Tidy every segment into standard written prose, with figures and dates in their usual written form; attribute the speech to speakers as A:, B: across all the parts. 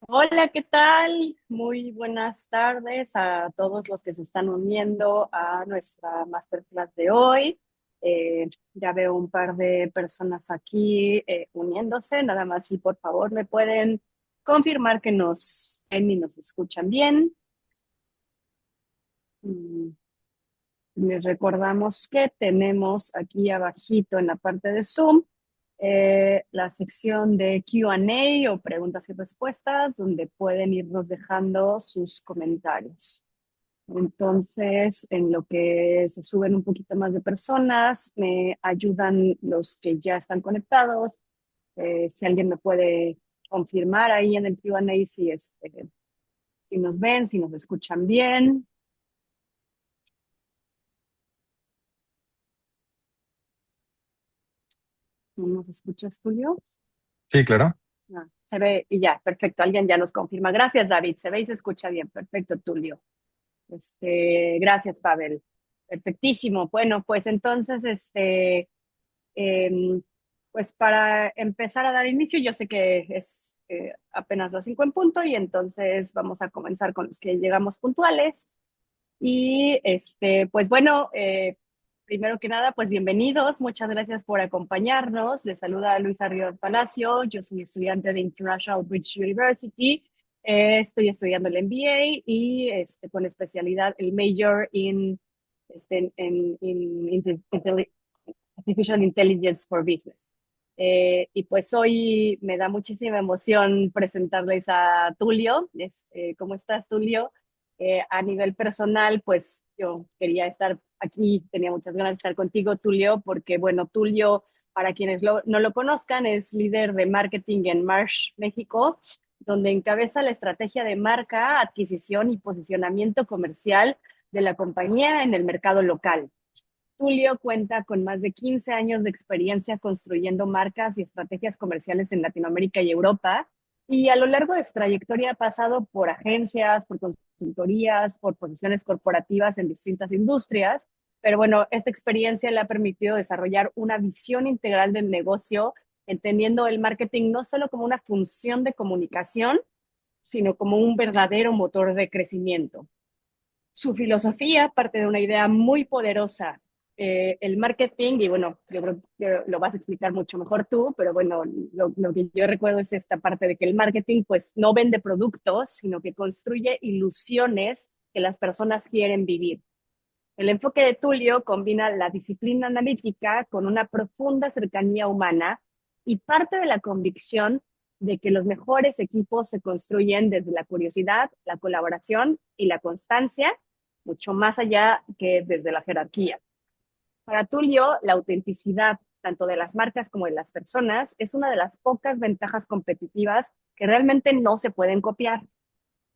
A: Hola, ¿qué tal? Muy buenas tardes a todos los que se están uniendo a nuestra masterclass de hoy. Ya veo un par de personas aquí uniéndose. Nada más, si por favor me pueden confirmar que nos ven y nos escuchan bien. Mm, Les recordamos que tenemos aquí abajito en la parte de Zoom la sección de Q&A o preguntas y respuestas, donde pueden irnos dejando sus comentarios. Entonces, en lo que se suben un poquito más de personas, me ayudan los que ya están conectados. Si alguien me puede confirmar ahí en el Q&A si nos ven, si nos escuchan bien. ¿No nos escuchas, Julio?
B: Sí, claro.
A: Ah, se ve y ya, perfecto. Alguien ya nos confirma. Gracias, David. Se ve y se escucha bien. Perfecto, Tulio. Gracias, Pavel. Perfectísimo. Bueno, pues entonces, em, pues para empezar a dar inicio, yo sé que es apenas las 5 en punto y entonces vamos a comenzar con los que llegamos puntuales. Y pues bueno, primero que nada, pues bienvenidos, muchas gracias por acompañarnos. Les saluda Luisa Ríos Palacio, yo soy estudiante de International Bridge University. Estoy estudiando el MBA y con especialidad el major in Artificial Intelligence for Business. Y pues hoy me da muchísima emoción presentarles a Tulio. ¿Cómo estás, Tulio? A nivel personal, pues yo quería estar aquí, tenía muchas ganas de estar contigo, Tulio, porque bueno, Tulio, para quienes no lo conozcan, es líder de marketing en Marsh, México, donde encabeza la estrategia de marca, adquisición y posicionamiento comercial de la compañía en el mercado local. Tulio cuenta con más de 15 años de experiencia construyendo marcas y estrategias comerciales en Latinoamérica y Europa. Y a lo largo de su trayectoria ha pasado por agencias, por consultorías, por posiciones corporativas en distintas industrias. Pero bueno, esta experiencia le ha permitido desarrollar una visión integral del negocio, entendiendo el marketing no solo como una función de comunicación, sino como un verdadero motor de crecimiento. Su filosofía parte de una idea muy poderosa. El marketing, y bueno, yo creo que lo vas a explicar mucho mejor tú, pero bueno, lo que yo recuerdo es esta parte de que el marketing pues no vende productos, sino que construye ilusiones que las personas quieren vivir. El enfoque de Tulio combina la disciplina analítica con una profunda cercanía humana y parte de la convicción de que los mejores equipos se construyen desde la curiosidad, la colaboración y la constancia, mucho más allá que desde la jerarquía. Para Tulio, la autenticidad, tanto de las marcas como de las personas, es una de las pocas ventajas competitivas que realmente no se pueden copiar.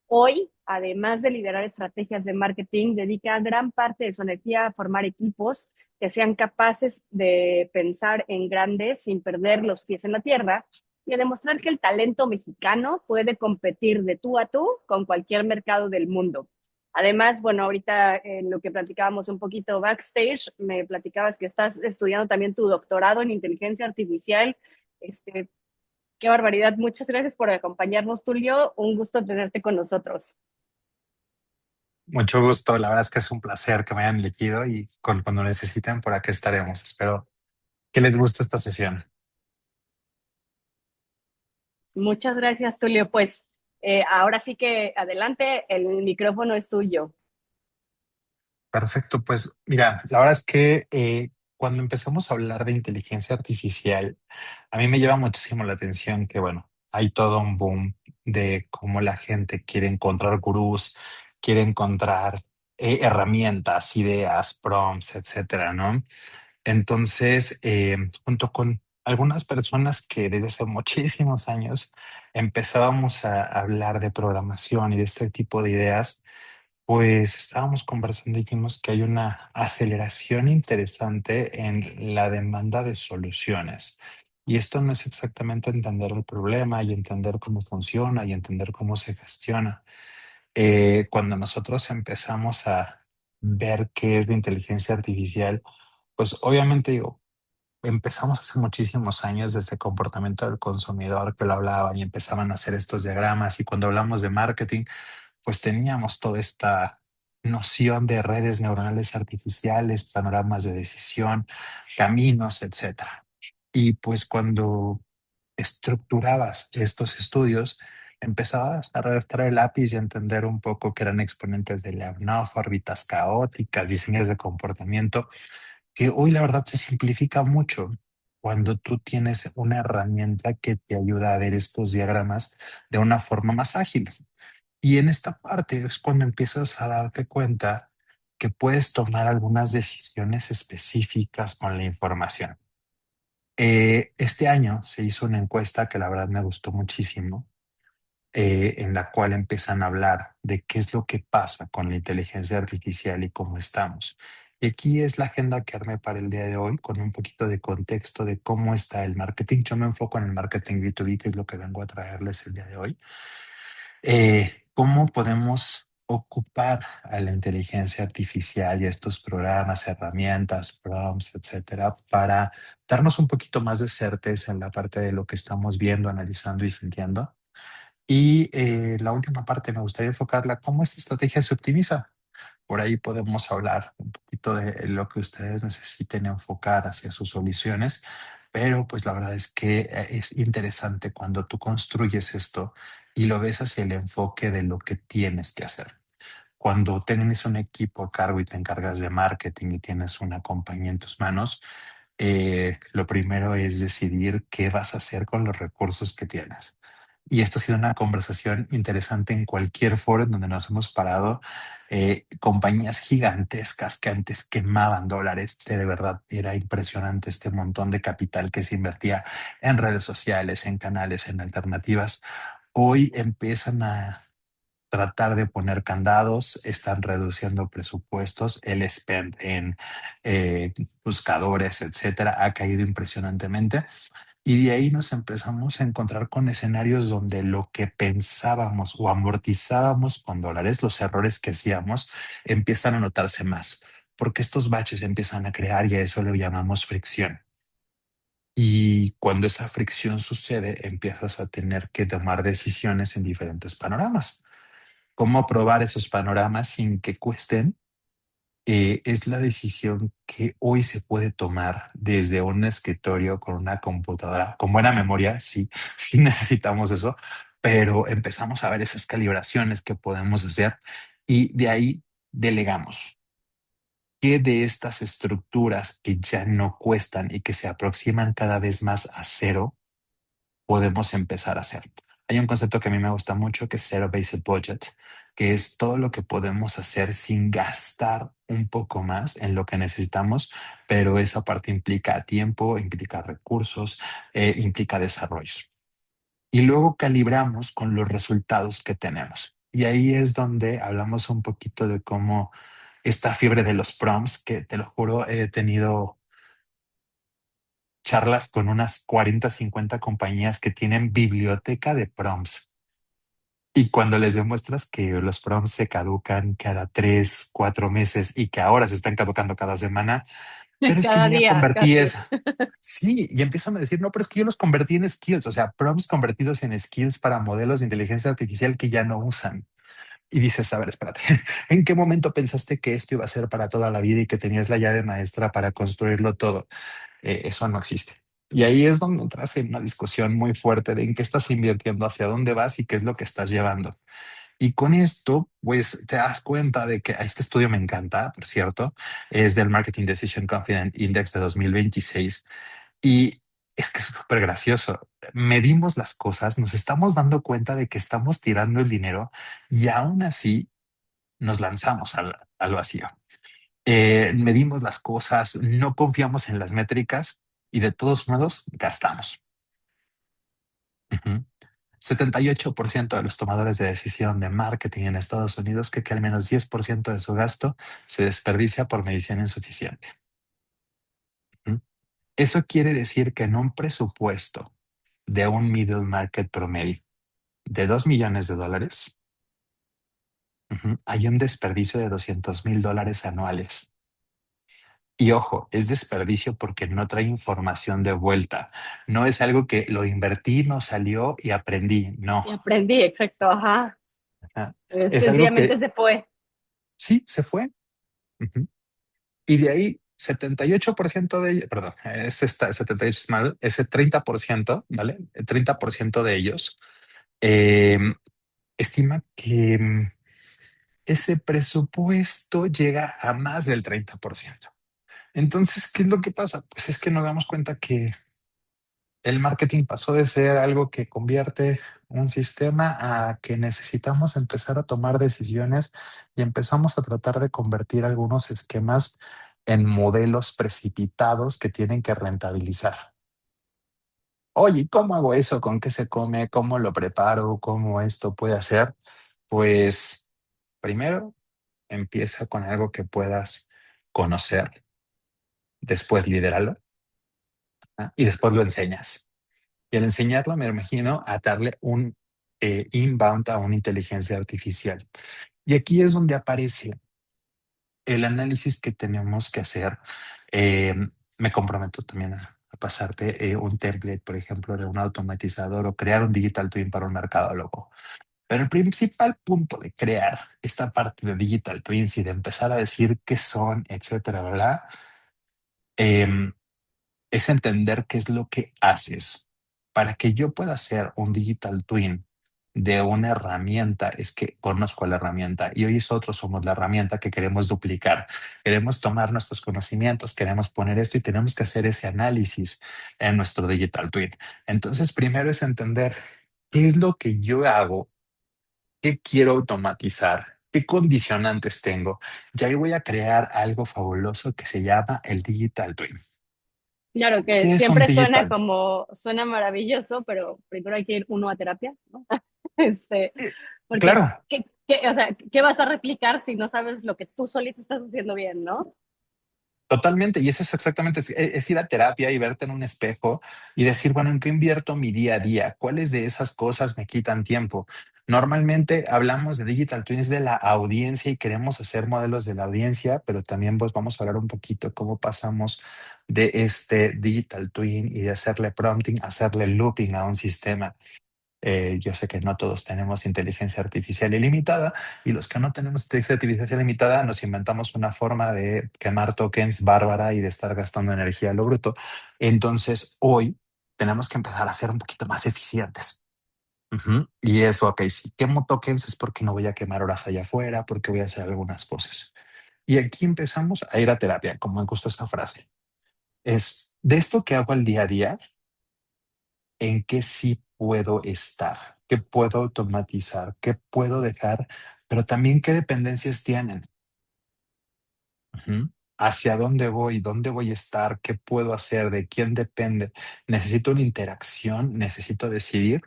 A: Hoy, además de liderar estrategias de marketing, dedica gran parte de su energía a formar equipos que sean capaces de pensar en grande sin perder los pies en la tierra y a demostrar que el talento mexicano puede competir de tú a tú con cualquier mercado del mundo. Además, bueno, ahorita en lo que platicábamos un poquito backstage, me platicabas que estás estudiando también tu doctorado en inteligencia artificial. Este, Qué barbaridad. Muchas gracias por acompañarnos, Tulio. Un gusto tenerte con nosotros.
B: Mucho gusto. La verdad es que es un placer que me hayan elegido y cuando necesiten, por aquí estaremos. Espero que les guste esta sesión.
A: Muchas gracias, Tulio. Pues ahora sí que adelante, el micrófono es tuyo.
B: Perfecto. Pues mira, la verdad es que cuando empezamos a hablar de inteligencia artificial, a mí me lleva muchísimo la atención que, bueno, hay todo un boom de cómo la gente quiere encontrar gurús, quiere encontrar herramientas, ideas, prompts, etcétera, ¿no? Entonces, junto con algunas personas que desde hace muchísimos años empezábamos a hablar de programación y de este tipo de ideas, pues estábamos conversando y vimos que hay una aceleración interesante en la demanda de soluciones. Y esto no es exactamente entender el problema y entender cómo funciona y entender cómo se gestiona. Cuando nosotros empezamos a ver qué es la inteligencia artificial, pues obviamente digo, empezamos hace muchísimos años desde comportamiento del consumidor que lo hablaban y empezaban a hacer estos diagramas. Y cuando hablamos de marketing, pues teníamos toda esta noción de redes neuronales artificiales, panoramas de decisión, caminos, etcétera. Y pues cuando estructurabas estos estudios, empezabas a arrastrar el lápiz y a entender un poco que eran exponentes de Lyapunov, órbitas caóticas, diseños de comportamiento, que hoy la verdad se simplifica mucho cuando tú tienes una herramienta que te ayuda a ver estos diagramas de una forma más ágil. Y en esta parte es cuando empiezas a darte cuenta que puedes tomar algunas decisiones específicas con la información. Este año se hizo una encuesta que la verdad me gustó muchísimo, en la cual empiezan a hablar de qué es lo que pasa con la inteligencia artificial y cómo estamos. Y aquí es la agenda que armé para el día de hoy, con un poquito de contexto de cómo está el marketing. Yo me enfoco en el marketing B2B, que es lo que vengo a traerles el día de hoy. ¿Cómo podemos ocupar a la inteligencia artificial y a estos programas, herramientas, prompts, etcétera, para darnos un poquito más de certeza en la parte de lo que estamos viendo, analizando y sintiendo? Y la última parte me gustaría enfocarla, ¿cómo esta estrategia se optimiza? Por ahí podemos hablar un poquito de lo que ustedes necesiten enfocar hacia sus soluciones, pero pues la verdad es que es interesante cuando tú construyes esto y lo ves hacia el enfoque de lo que tienes que hacer. Cuando tienes un equipo a cargo y te encargas de marketing y tienes una compañía en tus manos, lo primero es decidir qué vas a hacer con los recursos que tienes. Y esto ha sido una conversación interesante en cualquier foro en donde nos hemos parado. Compañías gigantescas que antes quemaban dólares, de verdad era impresionante este montón de capital que se invertía en redes sociales, en canales, en alternativas. Hoy empiezan a tratar de poner candados, están reduciendo presupuestos, el spend en buscadores, etcétera, ha caído impresionantemente. Y de ahí nos empezamos a encontrar con escenarios donde lo que pensábamos o amortizábamos con dólares, los errores que hacíamos, empiezan a notarse más, porque estos baches empiezan a crear y a eso le llamamos fricción. Y cuando esa fricción sucede, empiezas a tener que tomar decisiones en diferentes panoramas. ¿Cómo probar esos panoramas sin que cuesten? Es la decisión que hoy se puede tomar desde un escritorio con una computadora, con buena memoria, sí, sí necesitamos eso, pero empezamos a ver esas calibraciones que podemos hacer y de ahí delegamos. ¿Qué de estas estructuras que ya no cuestan y que se aproximan cada vez más a cero podemos empezar a hacer? Hay un concepto que a mí me gusta mucho que es Zero Based Budget, que es todo lo que podemos hacer sin gastar un poco más en lo que necesitamos, pero esa parte implica tiempo, implica recursos, implica desarrollos. Y luego calibramos con los resultados que tenemos. Y ahí es donde hablamos un poquito de cómo esta fiebre de los prompts, que te lo juro, he tenido charlas con unas 40, 50 compañías que tienen biblioteca de prompts. Y cuando les demuestras que los prompts se caducan cada 3, 4 meses y que ahora se están caducando cada semana, pero es que
A: Cada
B: yo ya
A: día,
B: convertí
A: casi.
B: eso. Sí, y empiezan a decir, no, pero es que yo los convertí en skills, o sea, prompts convertidos en skills para modelos de inteligencia artificial que ya no usan. Y dices, a ver, espérate, ¿en qué momento pensaste que esto iba a ser para toda la vida y que tenías la llave maestra para construirlo todo? Eso no existe. Y ahí es donde entras en una discusión muy fuerte de en qué estás invirtiendo, hacia dónde vas y qué es lo que estás llevando. Y con esto, pues te das cuenta de que este estudio me encanta, por cierto, es del Marketing Decision Confidence Index de 2026 y es que es súper gracioso. Medimos las cosas, nos estamos dando cuenta de que estamos tirando el dinero y aún así nos lanzamos al vacío. Medimos las cosas, no confiamos en las métricas y de todos modos gastamos. Ujú. 78% de los tomadores de decisión de marketing en Estados Unidos cree que al menos 10% de su gasto se desperdicia por medición insuficiente. Ujú. Eso quiere decir que en un presupuesto de un middle market promedio de $2 millones, hay un desperdicio de $200,000 anuales. Y ojo, es desperdicio porque no trae información de vuelta. No es algo que lo invertí, no salió y aprendí. No.
A: Y aprendí, exacto, ajá.
B: Ajá. Es algo
A: Sencillamente
B: que
A: se fue.
B: sí se fue. Ujú. Y de ahí 78% de ellos, perdón, ese está, 78 es mal, ese 30%, ¿vale? El 30% de ellos eh, estima que ese presupuesto llega a más del 30%. Entonces, ¿qué es lo que pasa? Pues es que nos damos cuenta que el marketing pasó de ser algo que convierte un sistema a que necesitamos empezar a tomar decisiones y empezamos a tratar de convertir algunos esquemas en modelos precipitados que tienen que rentabilizar. Oye, ¿cómo hago eso? ¿Con qué se come? ¿Cómo lo preparo? ¿Cómo esto puede hacer? Pues primero empieza con algo que puedas conocer, después lidéralo, ¿ah? Y después lo enseñas. Y al enseñarlo, me imagino, a darle un inbound a una inteligencia artificial. Y aquí es donde aparece el análisis que tenemos que hacer. Eh, Me comprometo también a pasarte un template, por ejemplo, de un automatizador o crear un digital twin para un mercadólogo. Pero el principal punto de crear esta parte de digital twins y de empezar a decir qué son, etcétera, ¿verdad? Em, es entender qué es lo que haces. Para que yo pueda hacer un digital twin de una herramienta, es que conozco la herramienta y hoy nosotros somos la herramienta que queremos duplicar. Queremos tomar nuestros conocimientos, queremos poner esto y tenemos que hacer ese análisis en nuestro digital twin. Entonces, primero es entender qué es lo que yo hago, qué quiero automatizar, qué condicionantes tengo. Y ahí voy a crear algo fabuloso que se llama el digital twin.
A: Claro que
B: ¿Qué es un
A: siempre suena
B: digital?
A: como, suena maravilloso, pero primero hay que ir uno a terapia, ¿no?
B: Eh,
A: Porque,
B: Claro,
A: o sea, ¿qué vas a replicar si no sabes lo que tú solito estás haciendo bien, ¿no?
B: totalmente. Y eso es exactamente, es ir a terapia y verte en un espejo y decir, bueno, ¿en qué invierto mi día a día? ¿Cuáles de esas cosas me quitan tiempo? Normalmente hablamos de digital twins de la audiencia y queremos hacer modelos de la audiencia, pero también pues vamos a hablar un poquito cómo pasamos de este digital twin y de hacerle prompting, hacerle looping a un sistema. Yo sé que no todos tenemos inteligencia artificial ilimitada y los que no tenemos inteligencia artificial ilimitada nos inventamos una forma de quemar tokens bárbara y de estar gastando energía a lo bruto. Entonces, hoy tenemos que empezar a ser un poquito más eficientes. Ujú. Y eso, ok, si quemo tokens es porque no voy a quemar horas allá afuera, porque voy a hacer algunas cosas. Y aquí empezamos a ir a terapia, como me gustó esta frase. Es de esto que hago al día a día, en qué sí puedo estar, qué puedo automatizar, qué puedo dejar, pero también qué dependencias tienen. Ujú. Hacia dónde voy a estar, qué puedo hacer, de quién depende. Necesito una interacción, necesito decidir.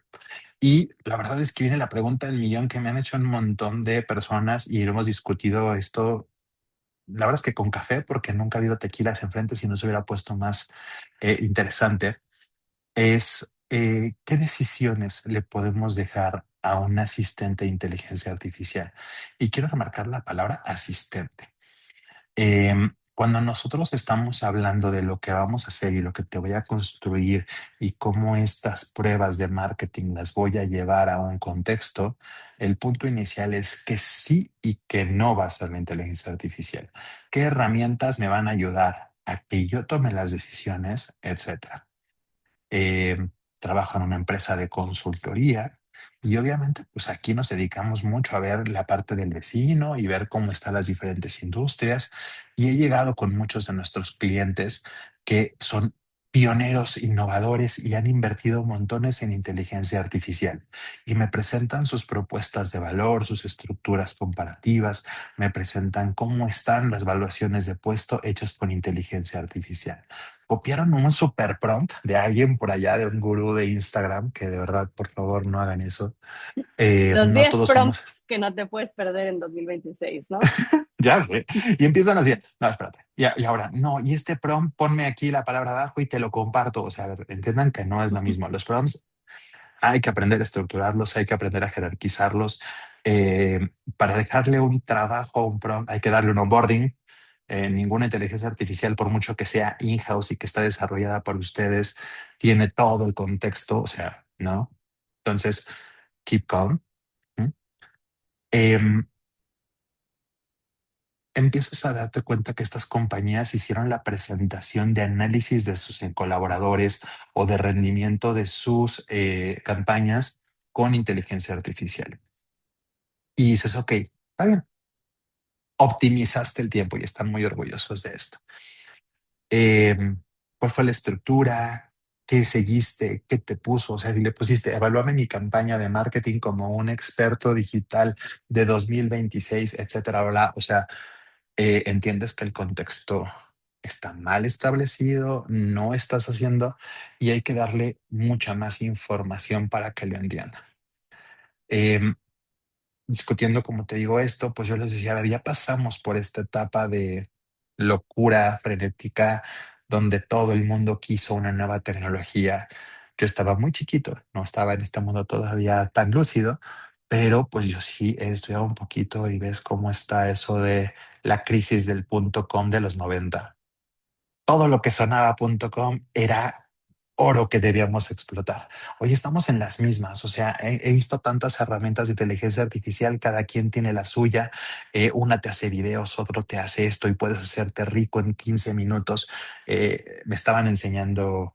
B: Y la verdad es que viene la pregunta del millón que me han hecho un montón de personas y hemos discutido esto. La verdad es que con café, porque nunca ha habido tequilas enfrente si no se hubiera puesto más interesante. Es qué decisiones le podemos dejar a un asistente de inteligencia artificial. Y quiero remarcar la palabra asistente. Cuando nosotros estamos hablando de lo que vamos a hacer y lo que te voy a construir y cómo estas pruebas de marketing las voy a llevar a un contexto, el punto inicial es que sí y que no va a ser la inteligencia artificial. ¿Qué herramientas me van a ayudar a que yo tome las decisiones, etcétera? eh, Trabajo en una empresa de consultoría y obviamente pues aquí nos dedicamos mucho a ver la parte del vecino y ver cómo están las diferentes industrias y he llegado con muchos de nuestros clientes que son pioneros, innovadores y han invertido montones en inteligencia artificial y me presentan sus propuestas de valor, sus estructuras comparativas, me presentan cómo están las evaluaciones de puesto hechas con inteligencia artificial. Copiaron un super prompt de alguien por allá, de un gurú de Instagram, que de verdad, por favor, no hagan eso.
A: Los
B: No
A: 10
B: todos somos,
A: prompts que no te puedes perder en 2026, ¿no?
B: ya sé, y empiezan así, no, espérate, y ahora, no, y este prompt, ponme aquí la palabra abajo y te lo comparto. O sea, a ver, entiendan que no es lo mismo. Los prompts hay que aprender a estructurarlos, hay que aprender a jerarquizarlos. Para dejarle un trabajo, un prompt, hay que darle un onboarding. Ninguna inteligencia artificial, por mucho que sea in-house y que está desarrollada por ustedes, tiene todo el contexto, o sea, ¿no? Entonces, keep calm. ¿Mm? Em, Empiezas a darte cuenta que estas compañías hicieron la presentación de análisis de sus colaboradores o de rendimiento de sus campañas con inteligencia artificial. Y dices, ok, está bien, optimizaste el tiempo y están muy orgullosos de esto. Eh, ¿Cuál fue la estructura? ¿Qué seguiste? ¿Qué te puso? O sea, si le pusiste, evalúame mi campaña de marketing como un experto digital de 2026, etcétera, bla. O sea, entiendes que el contexto está mal establecido, no estás haciendo y hay que darle mucha más información para que lo entienda. Em, Discutiendo, como te digo esto, pues yo les decía, a ver, ya pasamos por esta etapa de locura frenética donde todo el mundo quiso una nueva tecnología. Yo estaba muy chiquito, no estaba en este mundo todavía tan lúcido, pero pues yo sí he estudiado un poquito y ves cómo está eso de la crisis del punto com de los 90. Todo lo que sonaba punto .com era oro que debíamos explotar. Hoy estamos en las mismas, o sea, he visto tantas herramientas de inteligencia artificial, cada quien tiene la suya, una te hace videos, otro te hace esto y puedes hacerte rico en 15 minutos. Me estaban enseñando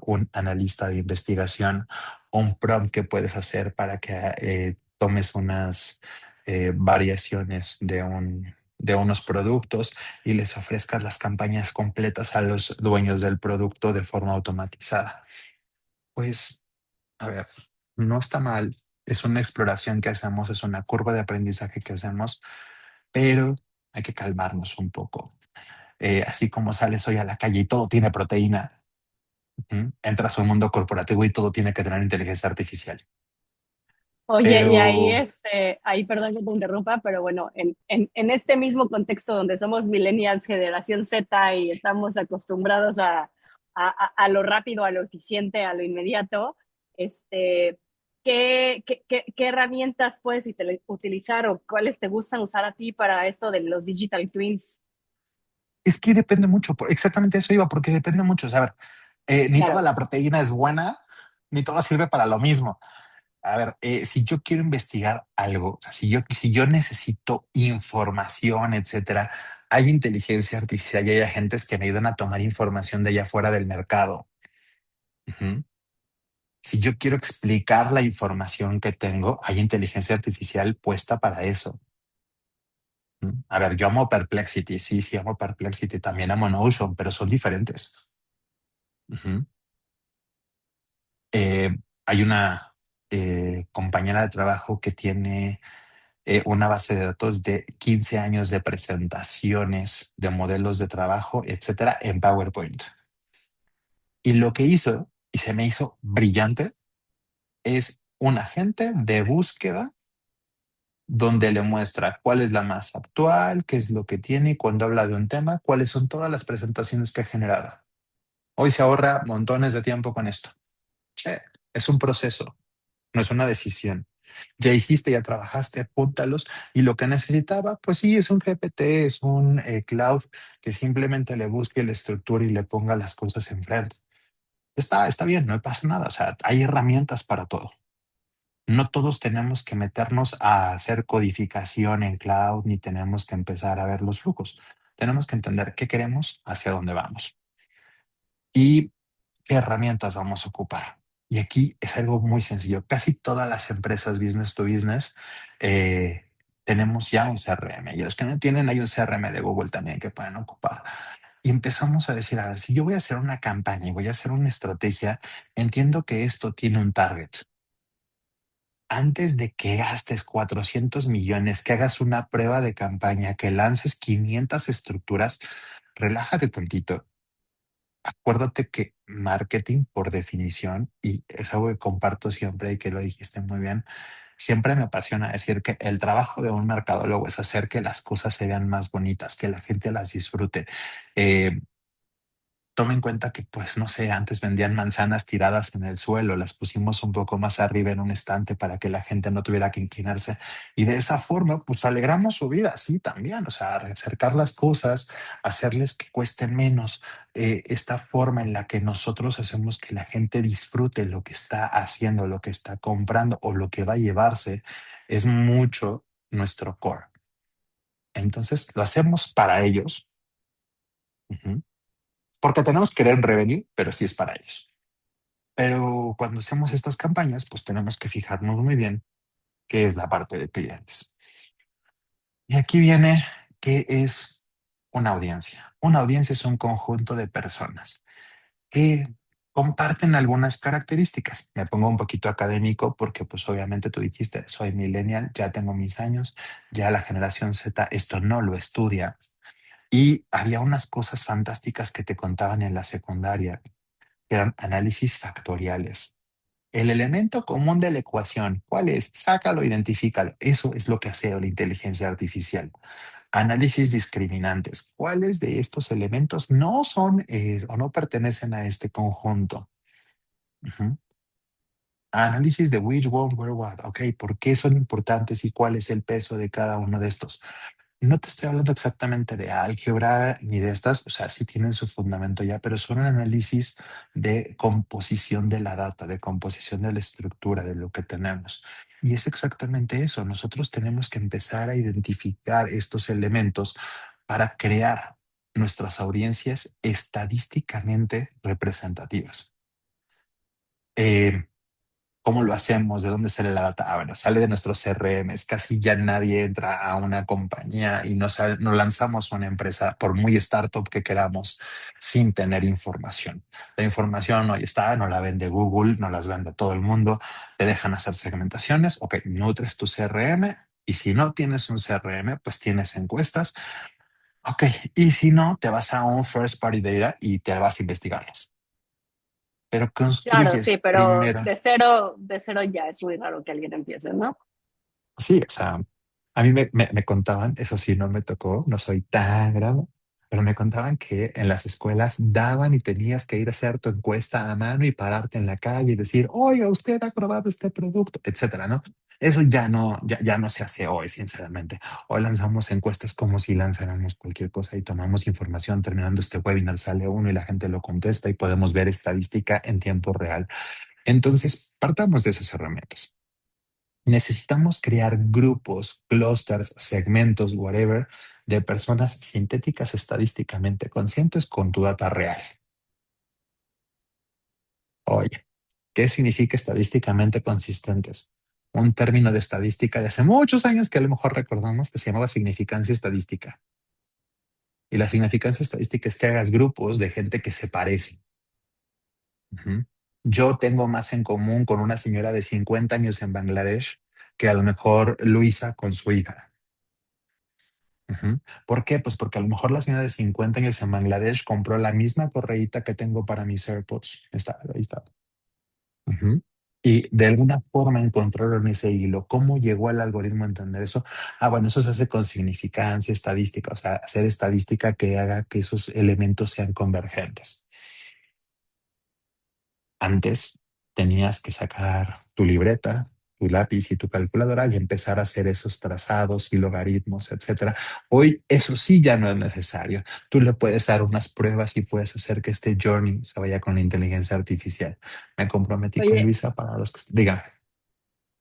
B: un analista de investigación, un prompt que puedes hacer para que tomes unas variaciones de unos productos y les ofrezcas las campañas completas a los dueños del producto de forma automatizada. Pues, a ver, no está mal. Es una exploración que hacemos, es una curva de aprendizaje que hacemos, pero hay que calmarnos un poco. Así como sales hoy a la calle y todo tiene proteína, entras a un mundo corporativo y todo tiene que tener inteligencia artificial.
A: Oye, y ahí,
B: Pero
A: ahí, perdón que te interrumpa, pero bueno, en este mismo contexto donde somos millennials, generación Z y estamos acostumbrados a lo rápido, a lo eficiente, a lo inmediato, ¿qué herramientas puedes utilizar o cuáles te gustan usar a ti para esto de los digital twins?
B: es que depende mucho, exactamente eso iba, porque depende mucho. O sea, a ver, ni toda
A: Claro.
B: la proteína es buena, ni toda sirve para lo mismo. A ver, si yo quiero investigar algo, o sea, si yo necesito información, etcétera, hay inteligencia artificial y hay agentes que me ayudan a tomar información de allá afuera del mercado. Ujú. Si yo quiero explicar la información que tengo, hay inteligencia artificial puesta para eso. A ver, yo amo Perplexity, sí, sí amo Perplexity, también amo Notion, pero son diferentes. Ujú. Eh, Hay una compañera de trabajo que tiene una base de datos de 15 años de presentaciones de modelos de trabajo, etcétera, en PowerPoint. Y lo que hizo, y se me hizo brillante, es un agente de búsqueda donde le muestra cuál es la más actual, qué es lo que tiene y cuando habla de un tema, cuáles son todas las presentaciones que ha generado. Hoy se ahorra montones de tiempo con esto. Che, es un proceso, no es una decisión. Ya hiciste, ya trabajaste, apúntalos. Y lo que necesitaba, pues sí, es un GPT, es un cloud que simplemente le busque la estructura y le ponga las cosas enfrente. Está bien, no pasa nada. O sea, hay herramientas para todo. No todos tenemos que meternos a hacer codificación en cloud, ni tenemos que empezar a ver los flujos. Tenemos que entender qué queremos, hacia dónde vamos y qué herramientas vamos a ocupar. Y aquí es algo muy sencillo. Casi todas las empresas business to business eh, tenemos ya un CRM y los que no tienen hay un CRM de Google también que pueden ocupar. Y empezamos a decir, a ver, si yo voy a hacer una campaña y voy a hacer una estrategia, entiendo que esto tiene un target. Antes de que gastes 400 millones, que hagas una prueba de campaña, que lances 500 estructuras, relájate tantito. Acuérdate que marketing, por definición, y es algo que comparto siempre y que lo dijiste muy bien, siempre me apasiona decir que el trabajo de un mercadólogo es hacer que las cosas se vean más bonitas, que la gente las disfrute. Eh, toma en cuenta que, pues, no sé, antes vendían manzanas tiradas en el suelo, las pusimos un poco más arriba en un estante para que la gente no tuviera que inclinarse. Y de esa forma, pues, alegramos su vida, sí, también, o sea, acercar las cosas, hacerles que cuesten menos. Esta forma en la que nosotros hacemos que la gente disfrute lo que está haciendo, lo que está comprando o lo que va a llevarse, es mucho nuestro core. Entonces, lo hacemos para ellos. Ujú. Porque tenemos que querer revenue, pero sí es para ellos. Pero cuando hacemos estas campañas, pues tenemos que fijarnos muy bien qué es la parte de clientes. Y aquí viene qué es una audiencia. Una audiencia es un conjunto de personas que comparten algunas características. Me pongo un poquito académico porque pues obviamente tú dijiste, soy millennial, ya tengo mis años, ya la generación Z esto no lo estudia. Y había unas cosas fantásticas que te contaban en la secundaria, que eran análisis factoriales. El elemento común de la ecuación, ¿cuál es? Sácalo, identifícalo. Eso es lo que hace la inteligencia artificial. Análisis discriminantes. ¿Cuáles de estos elementos no son o no pertenecen a este conjunto? Ujú. Análisis de which, one, where, what. Ok, ¿por qué son importantes y cuál es el peso de cada uno de estos? No te estoy hablando exactamente de álgebra ni de estas, o sea, sí tienen su fundamento ya, pero son un análisis de composición de la data, de composición de la estructura de lo que tenemos. Y es exactamente eso. Nosotros tenemos que empezar a identificar estos elementos para crear nuestras audiencias estadísticamente representativas. Eh, ¿Cómo lo hacemos? ¿De dónde sale la data? Ah, bueno, sale de nuestros CRMs. Casi ya nadie entra a una compañía y no lanzamos una empresa, por muy startup que queramos, sin tener información. La información hoy está, no la vende Google, no las vende todo el mundo. Te dejan hacer segmentaciones. Ok, nutres tu CRM. Y si no tienes un CRM, pues tienes encuestas. Ok, y si no, te vas a un first party data y te vas a investigarlas. Pero
A: Claro, sí,
B: construyes
A: pero
B: primero.
A: de cero ya es muy raro que alguien empiece, ¿no?
B: Sí, o sea, a mí me contaban, eso sí, no me tocó, no soy tan grande, pero me contaban que en las escuelas daban y tenías que ir a hacer tu encuesta a mano y pararte en la calle y decir, oiga, usted ha probado este producto, etcétera, ¿no? Eso ya no se hace hoy, sinceramente. Hoy lanzamos encuestas como si lanzáramos cualquier cosa y tomamos información. Terminando este webinar sale uno y la gente lo contesta y podemos ver estadística en tiempo real. Entonces, partamos de esas herramientas. Necesitamos crear grupos, clusters, segmentos, whatever, de personas sintéticas estadísticamente conscientes con tu data real. Oye, ¿qué significa estadísticamente consistentes? Un término de estadística de hace muchos años que a lo mejor recordamos que se llamaba significancia estadística. Y la significancia estadística es que hagas grupos de gente que se parece. Ujú. Yo tengo más en común con una señora de 50 años en Bangladesh que a lo mejor Luisa con su hija. Ujú. ¿Por qué? Pues porque a lo mejor la señora de 50 años en Bangladesh compró la misma correíta que tengo para mis AirPods. Está, ahí está. Ujú. Y de alguna forma encontraron ese hilo. ¿Cómo llegó el algoritmo a entender eso? Ah, bueno, eso se hace con significancia estadística, o sea, hacer estadística que haga que esos elementos sean convergentes. Antes tenías que sacar tu libreta, tu lápiz y tu calculadora y empezar a hacer esos trazados y logaritmos, etcétera. Hoy eso sí ya no es necesario. Tú le puedes dar unas pruebas y puedes hacer que este journey se vaya con la inteligencia artificial. Me comprometí con
A: Oye,
B: Luisa para los que digan.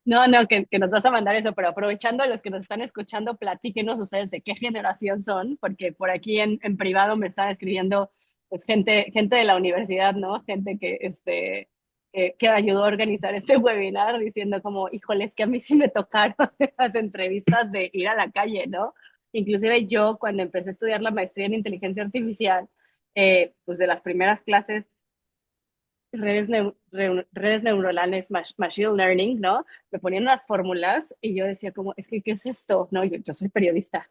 A: no, no, que nos vas a mandar eso, pero aprovechando a los que nos están escuchando, platíquenos ustedes de qué generación son, porque por aquí en privado me están escribiendo pues gente de la universidad, ¿no? Gente que ayudó a organizar este webinar diciendo como, híjole, es que a mí sí me tocaron las entrevistas de ir a la calle, ¿no? Inclusive yo cuando empecé a estudiar la maestría en inteligencia artificial, pues de las primeras clases redes neuronales, machine learning, ¿no? Me ponían unas fórmulas y yo decía como, es que, ¿qué es esto? No, yo soy periodista,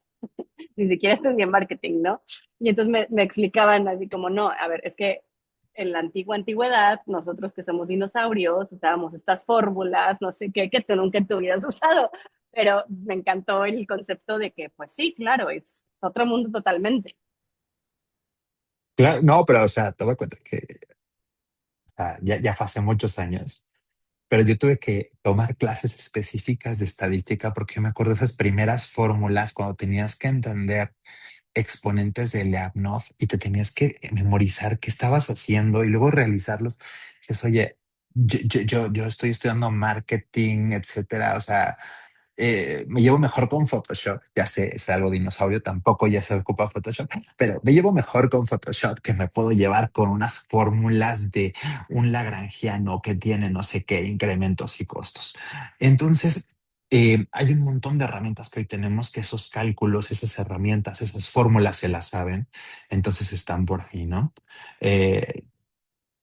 A: ni siquiera estudié marketing, ¿no? Y entonces me explicaban así como, no, a ver, es que en la antigua antigüedad, nosotros que somos dinosaurios, usábamos estas fórmulas, no sé qué, que tú nunca te hubieras usado, pero me encantó el concepto de que, pues sí, claro, es otro mundo totalmente.
B: Claro, no, pero o sea, te voy a contar que ya fue hace muchos años, pero yo tuve que tomar clases específicas de estadística porque yo me acuerdo de esas primeras fórmulas cuando tenías que entender exponentes de Leibniz y te tenías que memorizar qué estabas haciendo y luego realizarlos. Dices, oye, yo estoy estudiando marketing, etcétera. O sea, me llevo mejor con Photoshop. Ya sé, es algo dinosaurio, tampoco ya se ocupa Photoshop, pero me llevo mejor con Photoshop que me puedo llevar con unas fórmulas de un lagrangiano que tiene no sé qué incrementos y costos. Entonces, hay un montón de herramientas que hoy tenemos que esos cálculos, esas herramientas, esas fórmulas se las saben, entonces están por ahí, ¿no? Eh,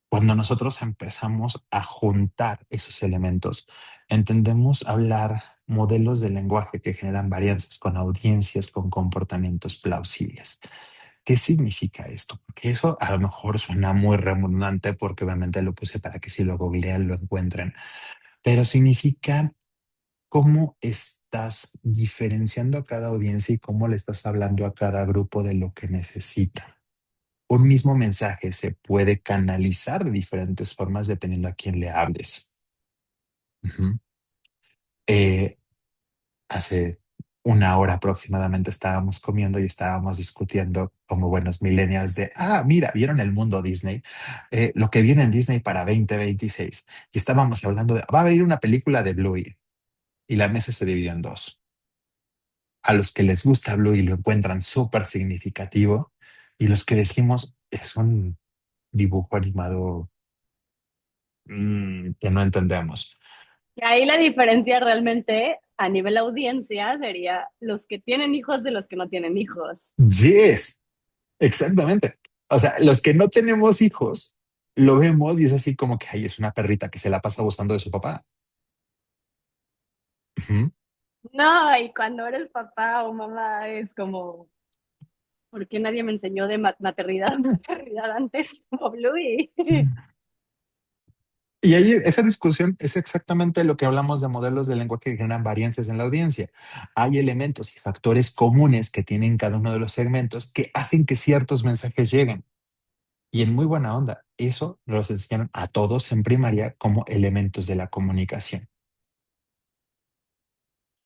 B: Cuando nosotros empezamos a juntar esos elementos, entendemos hablar modelos de lenguaje que generan varianzas con audiencias, con comportamientos plausibles. ¿Qué significa esto? Porque eso a lo mejor suena muy redundante porque obviamente lo puse para que si lo googlean lo encuentren, pero significa cómo estás diferenciando a cada audiencia y cómo le estás hablando a cada grupo de lo que necesita. Un mismo mensaje se puede canalizar de diferentes formas dependiendo a quién le hables. Ujú. Eh, Hace una hora aproximadamente estábamos comiendo y estábamos discutiendo como buenos millennials de, mira, ¿vieron el mundo Disney? Lo que viene en Disney para 2026. Y estábamos hablando de, va a haber una película de Bluey y la mesa se dividió en dos. A los que les gusta Bluey y lo encuentran súper significativo y los que decimos es un dibujo animado que no entendemos.
A: Y ahí la diferencia realmente a nivel audiencia sería los que tienen hijos de los que no tienen hijos.
B: Yes, exactamente. O sea, los que no tenemos hijos, lo vemos y es así como que ay, es una perrita que se la pasa gustando de su papá. Ujú.
A: No, y cuando eres papá o mamá es como, ¿por qué nadie me enseñó de maternidad, maternidad antes como Bluey?
B: Y ahí esa discusión es exactamente lo que hablamos de modelos de lenguaje que generan varianzas en la audiencia. Hay elementos y factores comunes que tienen cada uno de los segmentos que hacen que ciertos mensajes lleguen. Y en muy buena onda, eso los enseñaron a todos en primaria como elementos de la comunicación.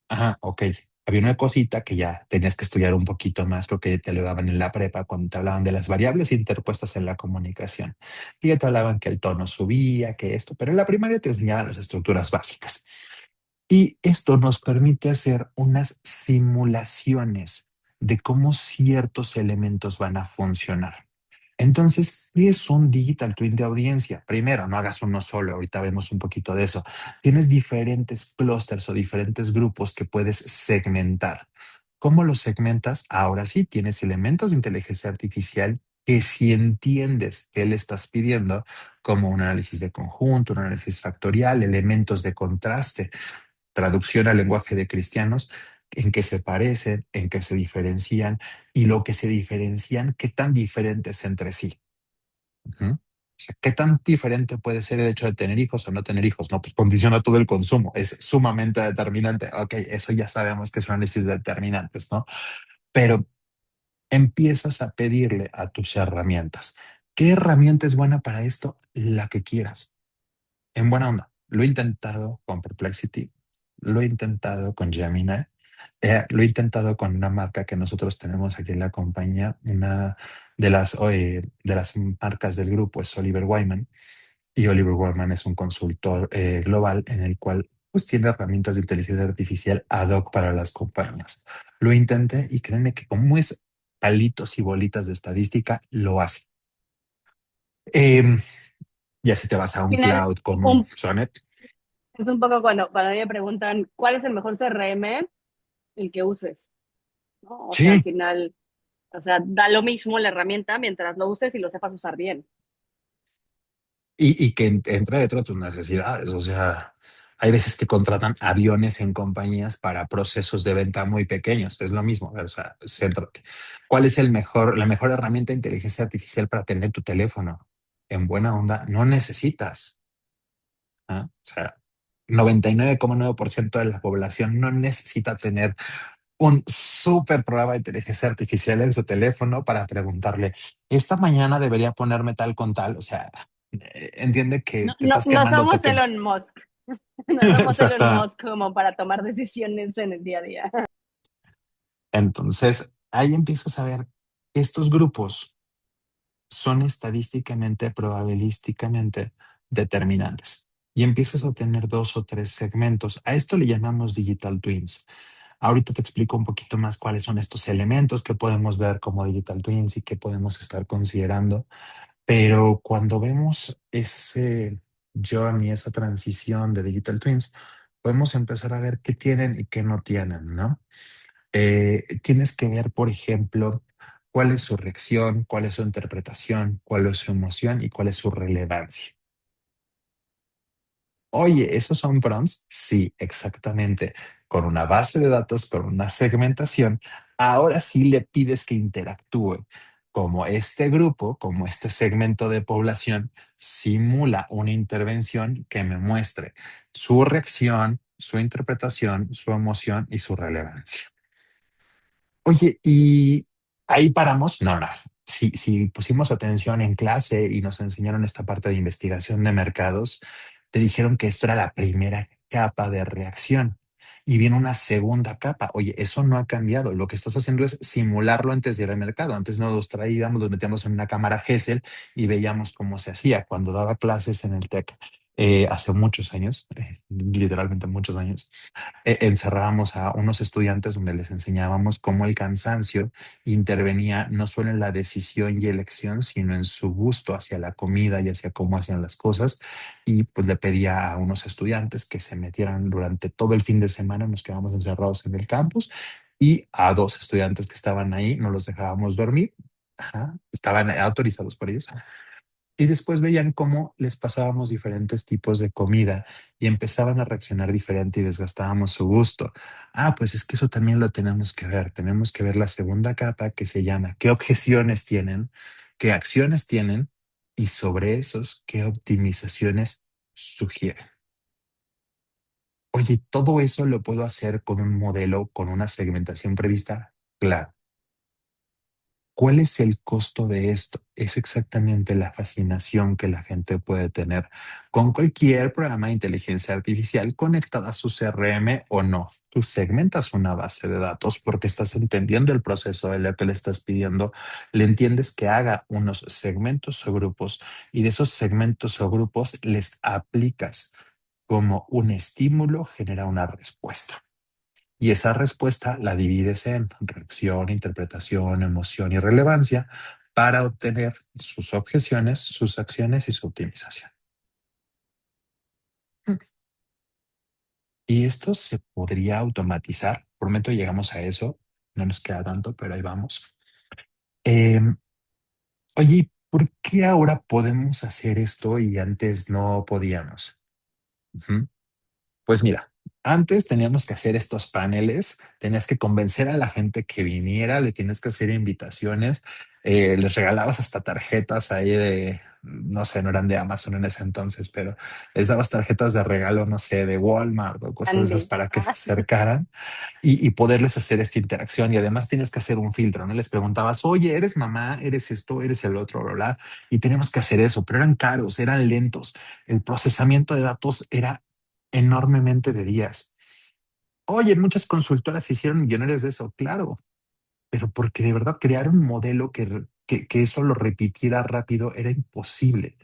B: Ajá, ok. Había una cosita que ya tenías que estudiar un poquito más porque te lo daban en la prepa cuando te hablaban de las variables interpuestas en la comunicación. Y ya te hablaban que el tono subía, que esto, pero en la primaria te enseñaban las estructuras básicas. Y esto nos permite hacer unas simulaciones de cómo ciertos elementos van a funcionar. Entonces, ¿qué es un digital twin de audiencia? Primero, no hagas uno solo, ahorita vemos un poquito de eso. Tienes diferentes clusters o diferentes grupos que puedes segmentar. ¿Cómo los segmentas? Ahora sí, tienes elementos de inteligencia artificial que si entiendes qué le estás pidiendo, como un análisis de conjunto, un análisis factorial, elementos de contraste, traducción al lenguaje de cristianos, en qué se parecen, en qué se diferencian y lo que se diferencian, qué tan diferentes entre sí. Ujú. O sea, ¿qué tan diferente puede ser el hecho de tener hijos o no tener hijos? No, pues condiciona todo el consumo. Es sumamente determinante. Ok, eso ya sabemos que es un análisis de determinantes, ¿no? Pero empiezas a pedirle a tus herramientas. ¿Qué herramienta es buena para esto? La que quieras. En buena onda. Lo he intentado con Perplexity, lo he intentado con Gemini, lo he intentado con una marca que nosotros tenemos aquí en la compañía. Una de las marcas del grupo es Oliver Wyman y Oliver Wyman es un consultor global en el cual pues tiene herramientas de inteligencia artificial ad hoc para las compañías. Lo intenté y créanme que como es palitos y bolitas de estadística, lo hace. Em, ya si te vas a
A: Al
B: un
A: final,
B: cloud con un
A: un,
B: Sonnet.
A: es un poco cuando a mí me preguntan cuál es el mejor CRM, el que uses, ¿no? O sea, al
B: Sí,
A: final, o sea, da lo mismo la herramienta mientras lo uses y lo sepas usar bien.
B: y que entra dentro de tus necesidades. O sea, hay veces que contratan aviones en compañías para procesos de venta muy pequeños. Es lo mismo. O sea, céntrate. ¿Cuál es la mejor herramienta de inteligencia artificial para tener tu teléfono? En buena onda, no necesitas. O sea, 99,9% de la población no necesita tener un súper programa de inteligencia artificial en su teléfono para preguntarle, esta mañana debería ponerme tal con tal. O sea, entiende que
A: No,
B: te
A: no,
B: estás
A: no
B: quemando
A: somos Elon
B: tokens.
A: Musk, no somos Elon
B: Exacto.
A: Musk como para tomar decisiones en el día a día.
B: Entonces, ahí empiezas a ver estos grupos son estadísticamente, probabilísticamente determinantes. Y empiezas a tener dos o tres segmentos. A esto le llamamos digital twins. Ahorita te explico un poquito más cuáles son estos elementos que podemos ver como digital twins y que podemos estar considerando. Pero cuando vemos ese journey, esa transición de digital twins, podemos empezar a ver qué tienen y qué no tienen, ¿no? Tienes que ver, por ejemplo, cuál es su reacción, cuál es su interpretación, cuál es su emoción y cuál es su relevancia. Oye, ¿esos son prompts? Sí, exactamente. Con una base de datos, con una segmentación, ahora sí le pides que interactúe como este grupo, como este segmento de población simula una intervención que me muestre su reacción, su interpretación, su emoción y su relevancia. Oye, ¿y ahí paramos? No, no. Si pusimos atención en clase y nos enseñaron esta parte de investigación de mercados, te dijeron que esto era la primera capa de reacción y viene una segunda capa. Oye, eso no ha cambiado. Lo que estás haciendo es simularlo antes de ir al mercado. Antes nos los traíamos, los metíamos en una cámara Gesell y veíamos cómo se hacía. Cuando daba clases en el TEC hace muchos años, literalmente muchos años, encerrábamos a unos estudiantes donde les enseñábamos cómo el cansancio intervenía no solo en la decisión y elección, sino en su gusto hacia la comida y hacia cómo hacían las cosas. Y pues le pedía a unos estudiantes que se metieran durante todo el fin de semana, nos quedábamos encerrados en el campus y a dos estudiantes que estaban ahí no los dejábamos dormir. Ajá, estaban autorizados por ellos y después veían cómo les pasábamos diferentes tipos de comida y empezaban a reaccionar diferente y desgastábamos su gusto. Ah, pues es que eso también lo tenemos que ver. Tenemos que ver la segunda capa que se llama qué objeciones tienen, qué acciones tienen y sobre esos, qué optimizaciones sugieren. Oye, todo eso lo puedo hacer con un modelo, con una segmentación prevista. Claro. ¿Cuál es el costo de esto? Es exactamente la fascinación que la gente puede tener con cualquier programa de inteligencia artificial conectada a su CRM o no. Tú segmentas una base de datos porque estás entendiendo el proceso de lo que le estás pidiendo, le entiendes que haga unos segmentos o grupos y de esos segmentos o grupos les aplicas como un estímulo, genera una respuesta. Y esa respuesta la divides en reacción, interpretación, emoción y relevancia para obtener sus objeciones, sus acciones y su optimización. Y esto se podría automatizar. Por un momento llegamos a eso. No nos queda tanto, pero ahí vamos. Eh, oye, ¿por qué ahora podemos hacer esto y antes no podíamos? Ujú. Pues mira, antes teníamos que hacer estos paneles, tenías que convencer a la gente que viniera, le tienes que hacer invitaciones, les regalabas hasta tarjetas ahí de, no sé, no eran de Amazon en ese entonces, pero les dabas tarjetas de regalo, no sé, de Walmart o cosas de esas
A: Andy.
B: para que se
A: Ah,
B: acercaran y poderles hacer esta interacción. Y además tienes que hacer un filtro, ¿no? Les preguntabas, oye, ¿eres mamá? ¿Eres esto? ¿Eres el otro? Bla, bla. Y teníamos que hacer eso, pero eran caros, eran lentos. El procesamiento de datos era enormemente de días. Oye, muchas consultoras se hicieron millonarias de eso, claro, pero porque de verdad crear un modelo que eso lo repitiera rápido era imposible.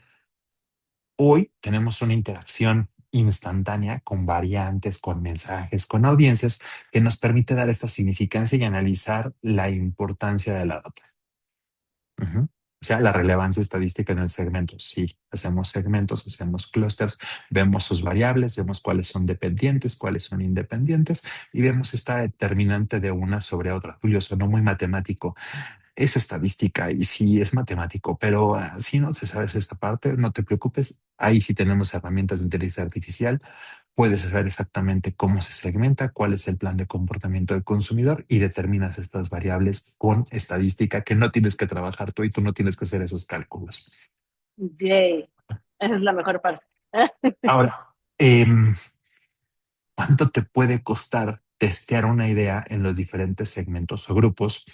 B: Hoy tenemos una interacción instantánea con variantes, con mensajes, con audiencias que nos permite dar esta significancia y analizar la importancia de la data. Ujú. O sea, la relevancia estadística en el segmento. Sí, hacemos segmentos, hacemos clusters, vemos sus variables, vemos cuáles son dependientes, cuáles son independientes y vemos esta determinante de una sobre otra. Julio, sonó muy matemático. Es estadística y sí es matemático, pero si no se sabes esta parte, no te preocupes. Ahí sí tenemos herramientas de inteligencia artificial. Puedes saber exactamente cómo se segmenta, cuál es el plan de comportamiento del consumidor y determinas estas variables con estadística que no tienes que trabajar tú y tú no tienes que hacer esos cálculos.
A: yay. Esa es la mejor parte.
B: Ahora, ¿cuánto te puede costar? testear una idea en los diferentes segmentos o grupos,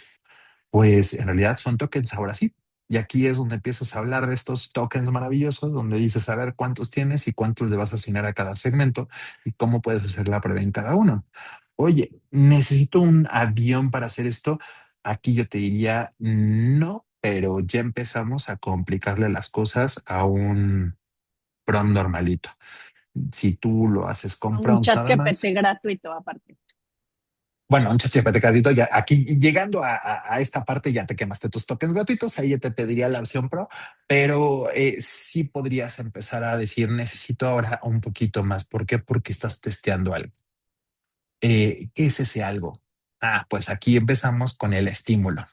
B: pues en realidad son tokens ahora sí. Y aquí es donde empiezas a hablar de estos tokens maravillosos, donde dices a ver cuántos tienes y cuántos le vas a asignar a cada segmento y cómo puedes hacer la prueba en cada uno. Oye, necesito un avión para hacer esto. Aquí yo te diría no, pero ya empezamos a complicarle las cosas a un prompt normalito. Si tú lo haces con
A: Un
B: prompts
A: chat
B: nada
A: GPT
B: más,
A: gratuito aparte.
B: bueno, un ChatGPT gratuito, ya aquí llegando a esta parte ya te quemaste tus tokens gratuitos, ahí ya te pediría la opción pro, pero sí podrías empezar a decir necesito ahora un poquito más. ¿Por qué? Porque estás testeando algo. ¿Qué es ese algo? Ah, pues aquí empezamos con el estímulo.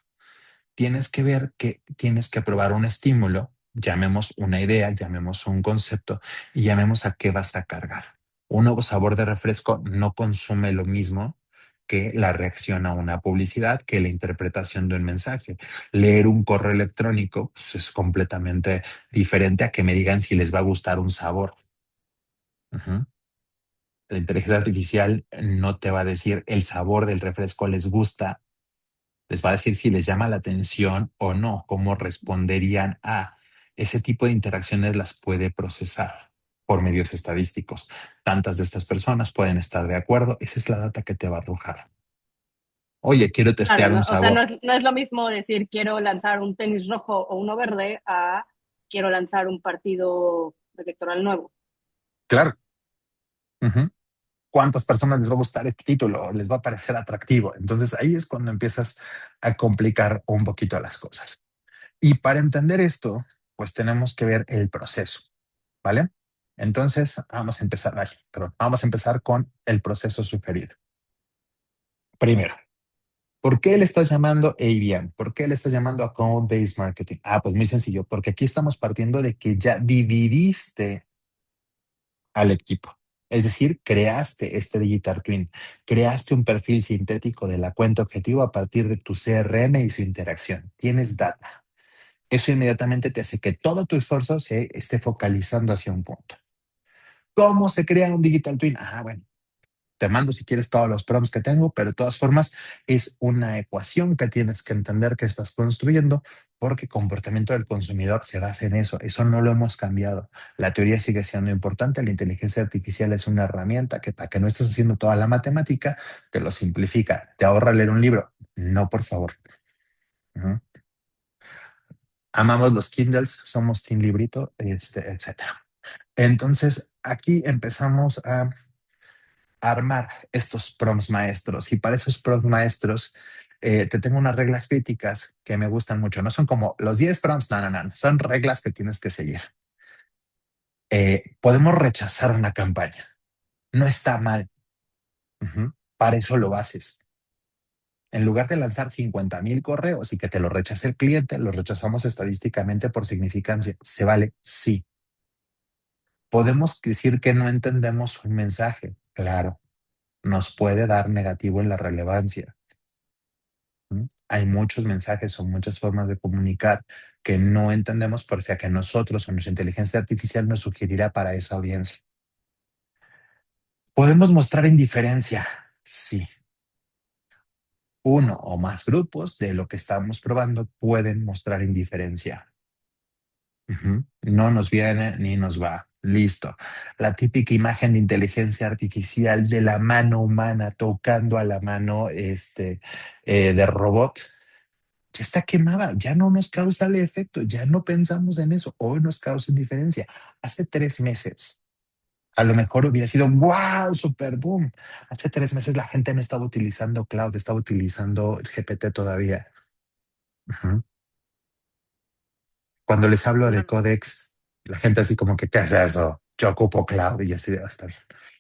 B: Tienes que ver que tienes que probar un estímulo, llamemos una idea, llamemos un concepto y llamemos a qué vas a cargar. Un nuevo sabor de refresco no consume lo mismo que la reacción a una publicidad, que la interpretación de un mensaje. Leer un correo electrónico pues, es completamente diferente a que me digan si les va a gustar un sabor. Ujú. La inteligencia artificial no te va a decir el sabor del refresco les gusta, les va a decir si les llama la atención o no, cómo responderían a ese tipo de interacciones. Las puede procesar por medios estadísticos. Tantas de estas personas pueden estar de acuerdo. Esa es la data que te va a arrojar. Oye, quiero
A: Claro,
B: testear un
A: no, o sea,
B: sabor.
A: no es lo mismo decir quiero lanzar un tenis rojo o uno verde a quiero lanzar un partido electoral nuevo.
B: Claro. Ujú. ¿Cuántas personas les va a gustar este título? ¿Les va a parecer atractivo? Entonces ahí es cuando empiezas a complicar un poquito las cosas. Y para entender esto, pues tenemos que ver el proceso. ¿Vale? Entonces, vamos a empezar, vamos a empezar con el proceso sugerido. Primero, ¿por qué le estás llamando ABM? ¿Por qué le estás llamando Account-Based Marketing? Ah, pues muy sencillo, porque aquí estamos partiendo de que ya dividiste al equipo. Es decir, creaste este Digital Twin, creaste un perfil sintético de la cuenta objetivo a partir de tu CRM y su interacción. Tienes data. Eso inmediatamente te hace que todo tu esfuerzo se esté focalizando hacia un punto. ¿Cómo se crea un Digital Twin? Ah, bueno, te mando si quieres todos los prompts que tengo, pero de todas formas es una ecuación que tienes que entender que estás construyendo porque comportamiento del consumidor se basa en eso. Eso no lo hemos cambiado. La teoría sigue siendo importante. La inteligencia artificial es una herramienta que para que no estés haciendo toda la matemática, te lo simplifica. ¿Te ahorra leer un libro? No, por favor. Ujú. Amamos los Kindles, somos Team Librito, etcétera. Entonces, aquí empezamos a armar estos prompts maestros. Y para esos prompts maestros, te tengo unas reglas críticas que me gustan mucho. No son como los 10 prompts, no, no, no. Son reglas que tienes que seguir. Podemos rechazar una campaña. No está mal. Ujú. Para eso lo haces. En lugar de lanzar 50,000 correos y que te lo rechace el cliente, los rechazamos estadísticamente por significancia. ¿Se vale? Sí. Podemos decir que no entendemos un mensaje. Claro, nos puede dar negativo en la relevancia. ¿Mm? Hay muchos mensajes o muchas formas de comunicar que no entendemos, por si a que nosotros o nuestra inteligencia artificial nos sugerirá para esa audiencia. ¿Podemos mostrar indiferencia? Sí. Uno o más grupos de lo que estamos probando pueden mostrar indiferencia. Ujú. No nos viene ni nos va. Listo. La típica imagen de inteligencia artificial de la mano humana tocando a la mano de robot ya está quemada, ya no nos causa el efecto, ya no pensamos en eso, hoy nos causa indiferencia. Hace 3 meses, a lo mejor hubiera sido wow, super boom. Hace 3 meses la gente no estaba utilizando cloud, estaba utilizando GPT todavía. Ujú. Cuando les hablo de Codex, la gente así como que, ¿qué es eso? Yo ocupo cloud y yo así, "Ah, está bien.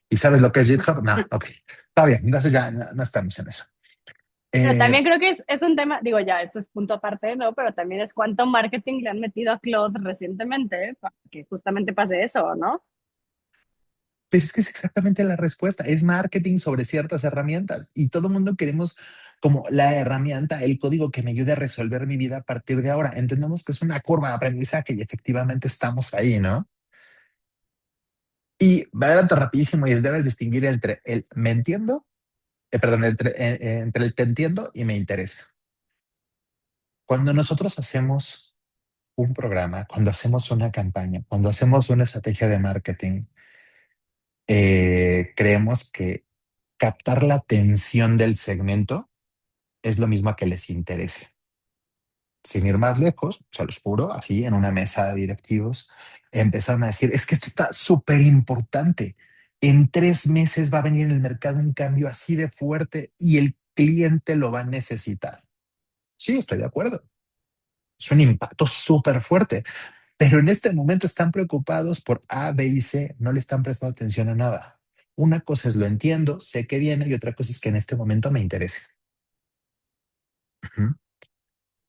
B: ¿Y sabes lo que es GitHub? No, ok, está bien, entonces ya no estamos en eso.
A: Pero
B: Eh,
A: también creo que es un tema, digo ya, esto es punto aparte, ¿no? Pero también es cuánto marketing le han metido a Claude recientemente, para que justamente pase eso, ¿no?
B: Pero es que es exactamente la respuesta. Es marketing sobre ciertas herramientas y todo el mundo queremos como la herramienta, el código que me ayude a resolver mi vida a partir de ahora. Entendemos que es una curva de aprendizaje y efectivamente estamos ahí, ¿no? Y va adelante rapidísimo y es debes distinguir entre el me entiendo perdón, entre el te entiendo y me interesa. Cuando nosotros hacemos un programa, cuando hacemos una campaña, cuando hacemos una estrategia de marketing, creemos que captar la atención del segmento es lo mismo que les interese. Sin ir más lejos, se los juro, así en una mesa de directivos, empezaron a decir, es que esto está súper importante. En 3 meses va a venir en el mercado un cambio así de fuerte y el cliente lo va a necesitar. Sí, estoy de acuerdo. Es un impacto súper fuerte, pero en este momento están preocupados por A, B y C, no le están prestando atención a nada. Una cosa es lo entiendo, sé que viene y otra cosa es que en este momento me interese. Ujú.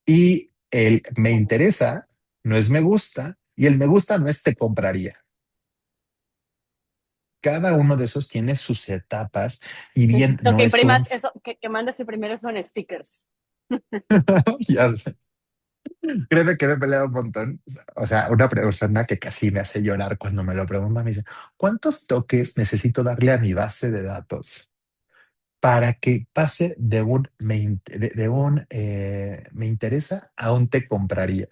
B: Y el me interesa no es me gusta y el me gusta no es te compraría. Cada uno de esos tiene sus etapas y bien,
A: Necesito
B: no
A: que
B: es un...
A: imprimas eso, que mandes primero son stickers.
B: Ya sé. Créeme que me he peleado un montón. O sea, una persona que casi me hace llorar cuando me lo pregunta me dice, ¿cuántos toques necesito darle a mi base de datos para que pase de un me interesa a un te compraría?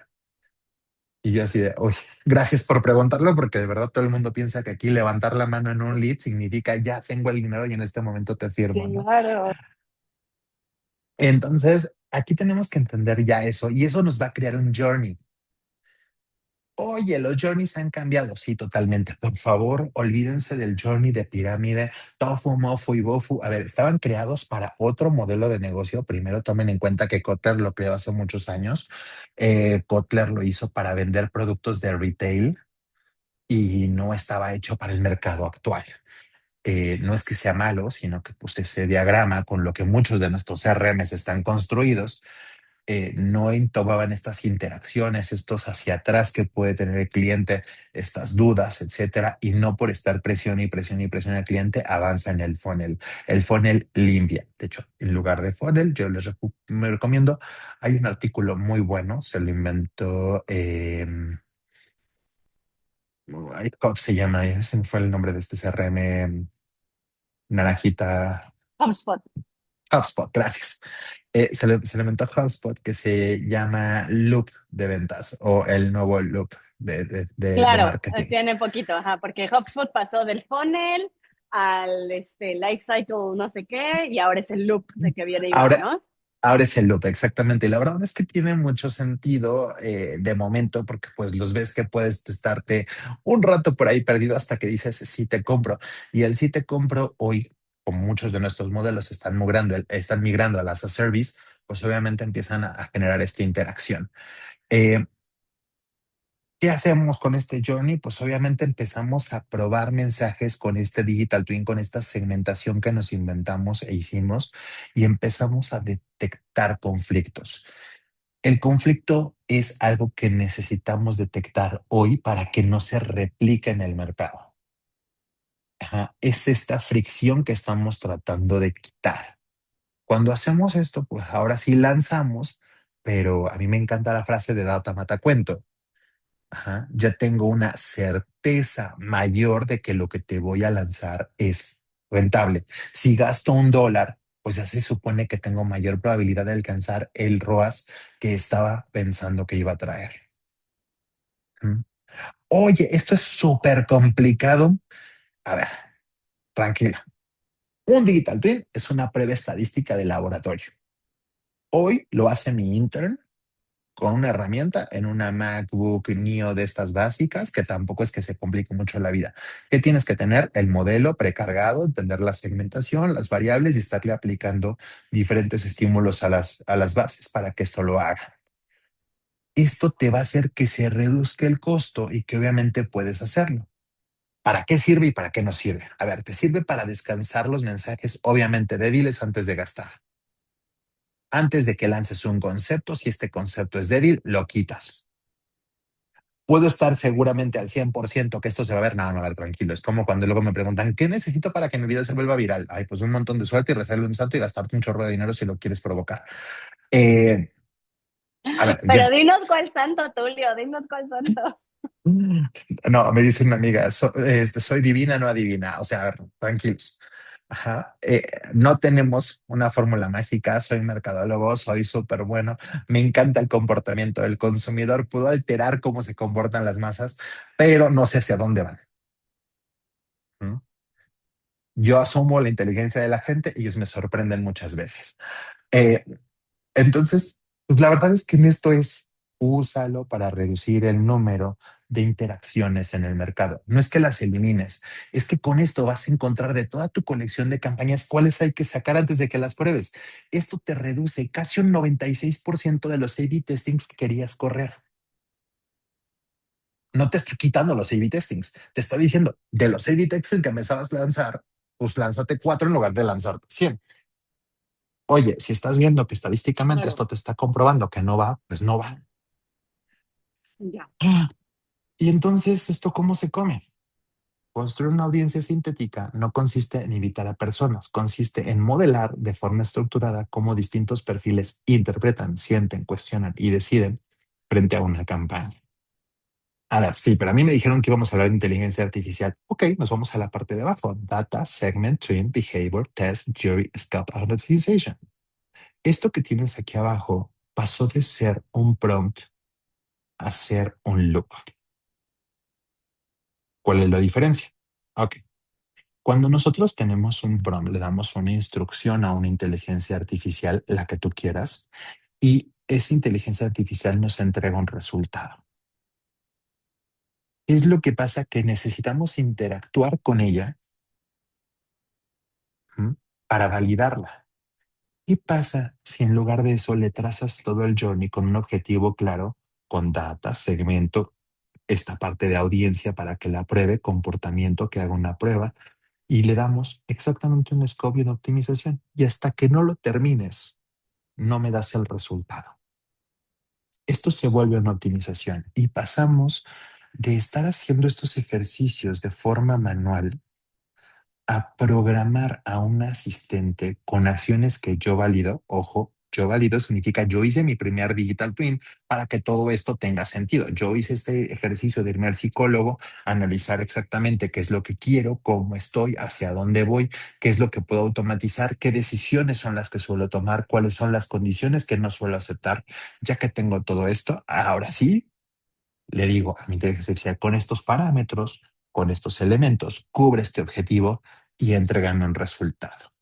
B: Y yo así de, uy, gracias por preguntarlo porque de verdad todo el mundo piensa que aquí levantar la mano en un lead significa ya tengo el dinero y en este momento te firmo, ¿no?
A: Claro.
B: Entonces, aquí tenemos que entender ya eso y eso nos va a crear un journey. Oye, los journeys han cambiado. Sí, totalmente. Por favor, olvídense del journey de pirámide, tofu, mofu y bofu. A ver, estaban creados para otro modelo de negocio. Primero tomen en cuenta que Kotler lo creó hace muchos años. Kotler lo hizo para vender productos de retail y no estaba hecho para el mercado actual. No es que sea malo, sino que pues ese diagrama con lo que muchos de nuestros CRMs están construidos no tomaban estas interacciones, estos hacia atrás que puede tener el cliente, estas dudas, etcétera, y no por estar presión y presión y presión al cliente avanza en el funnel. El funnel limpia. De hecho, en lugar de funnel, yo me recomiendo, hay un artículo muy bueno, se lo inventó, ¿cómo se llama? Ese fue el nombre de este CRM naranjita.
A: HubSpot.
B: HubSpot, gracias. Se le inventó HubSpot que se llama Loop de ventas o el nuevo Loop de
A: Claro,
B: marketing.
A: tiene poquito, ajá, porque HubSpot pasó del funnel al life cycle no sé qué, y ahora es el loop de que viene y va,
B: Ahora,
A: ¿no?
B: ahora es el Loop, exactamente. Y la verdad es que tiene mucho sentido de momento porque pues los ves que puedes estarte un rato por ahí perdido hasta que dices sí te compro. Y el sí te compro hoy, como muchos de nuestros modelos están migrando a las as a service, pues obviamente empiezan a generar esta interacción. Eh, ¿Qué hacemos con este journey? Pues obviamente empezamos a probar mensajes con este digital twin, con esta segmentación que nos inventamos e hicimos y empezamos a detectar conflictos. El conflicto es algo que necesitamos detectar hoy para que no se replique en el mercado. Ajá, es esta fricción que estamos tratando de quitar. Cuando hacemos esto, pues ahora sí lanzamos, pero a mí me encanta la frase de data mata cuento. Ajá, ya tengo una certeza mayor de que lo que te voy a lanzar es rentable. Si gasto $1, pues ya se supone que tengo mayor probabilidad de alcanzar el ROAS que estaba pensando que iba a traer. ¿Mm? Oye, esto es súper complicado. A ver, tranquila. Un digital twin es una prueba estadística de laboratorio. Hoy lo hace mi intern con una herramienta en una MacBook Neo de estas básicas, que tampoco es que se complique mucho la vida. ¿Qué tienes que tener? El modelo precargado, entender la segmentación, las variables y estarle aplicando diferentes estímulos a las bases para que esto lo haga. Esto te va a hacer que se reduzca el costo y que obviamente puedes hacerlo. ¿Para qué sirve y para qué no sirve? A ver, te sirve para descansar los mensajes obviamente débiles antes de gastar. Antes de que lances un concepto, si este concepto es débil, lo quitas. Puedo estar seguramente al 100% que esto se va a ver. No, no, a ver, tranquilo. Es como cuando luego me preguntan, ¿qué necesito para que mi video se vuelva viral? Ay, pues un montón de suerte y rezarle un santo y gastarte un chorro de dinero si lo quieres provocar. Eh, a ver,
A: Pero dinos cuál santo, Tulio, dinos cuál santo.
B: no, me dice una amiga, soy divina, no adivina. O sea, a ver, tranquilos. Ajá. No tenemos una fórmula mágica, soy mercadólogo, soy súper bueno, me encanta el comportamiento del consumidor, puedo alterar cómo se comportan las masas, pero no sé hacia dónde van. ¿Mm? Yo asumo la inteligencia de la gente y ellos me sorprenden muchas veces. Eh, entonces, pues la verdad es que en esto es, úsalo para reducir el número de interacciones en el mercado. No es que las elimines, es que con esto vas a encontrar de toda tu colección de campañas cuáles hay que sacar antes de que las pruebes. Esto te reduce casi un 96% de los A/B testings que querías correr. No te está quitando los A/B testings, te está diciendo de los A/B testings que empezabas a lanzar, pues lánzate 4 en lugar de lanzar 100. Oye, si estás viendo que estadísticamente
A: Claro,
B: esto te está comprobando que no va, pues no va.
A: ya.
B: Y entonces, ¿esto cómo se come? Construir una audiencia sintética no consiste en invitar a personas, consiste en modelar de forma estructurada cómo distintos perfiles interpretan, sienten, cuestionan y deciden frente a una campaña. A ver, sí, pero a mí me dijeron que íbamos a hablar de inteligencia artificial. Ok, nos vamos a la parte de abajo. Data, segment, train, behavior, test, jury, scope, and optimization. Esto que tienes aquí abajo pasó de ser un prompt a ser un loop. ¿Cuál es la diferencia? Ok. Cuando nosotros tenemos un prompt, le damos una instrucción a una inteligencia artificial, la que tú quieras, y esa inteligencia artificial nos entrega un resultado. ¿Qué es lo que pasa? Que necesitamos interactuar con ella, ¿m?, para validarla. ¿Qué pasa si en lugar de eso le trazas todo el journey con un objetivo claro, con data, segmento, esta parte de audiencia para que la pruebe, comportamiento, que haga una prueba, y le damos exactamente un scope y una optimización? Y hasta que no lo termines, no me das el resultado. Esto se vuelve una optimización y pasamos de estar haciendo estos ejercicios de forma manual a programar a un asistente con acciones que yo valido. Ojo, yo valido significa yo hice mi primer digital twin para que todo esto tenga sentido. Yo hice este ejercicio de irme al psicólogo, analizar exactamente qué es lo que quiero, cómo estoy, hacia dónde voy, qué es lo que puedo automatizar, qué decisiones son las que suelo tomar, cuáles son las condiciones que no suelo aceptar. Ya que tengo todo esto, ahora sí le digo a mi inteligencia artificial, con estos parámetros, con estos elementos, cubre este objetivo y entregame un resultado.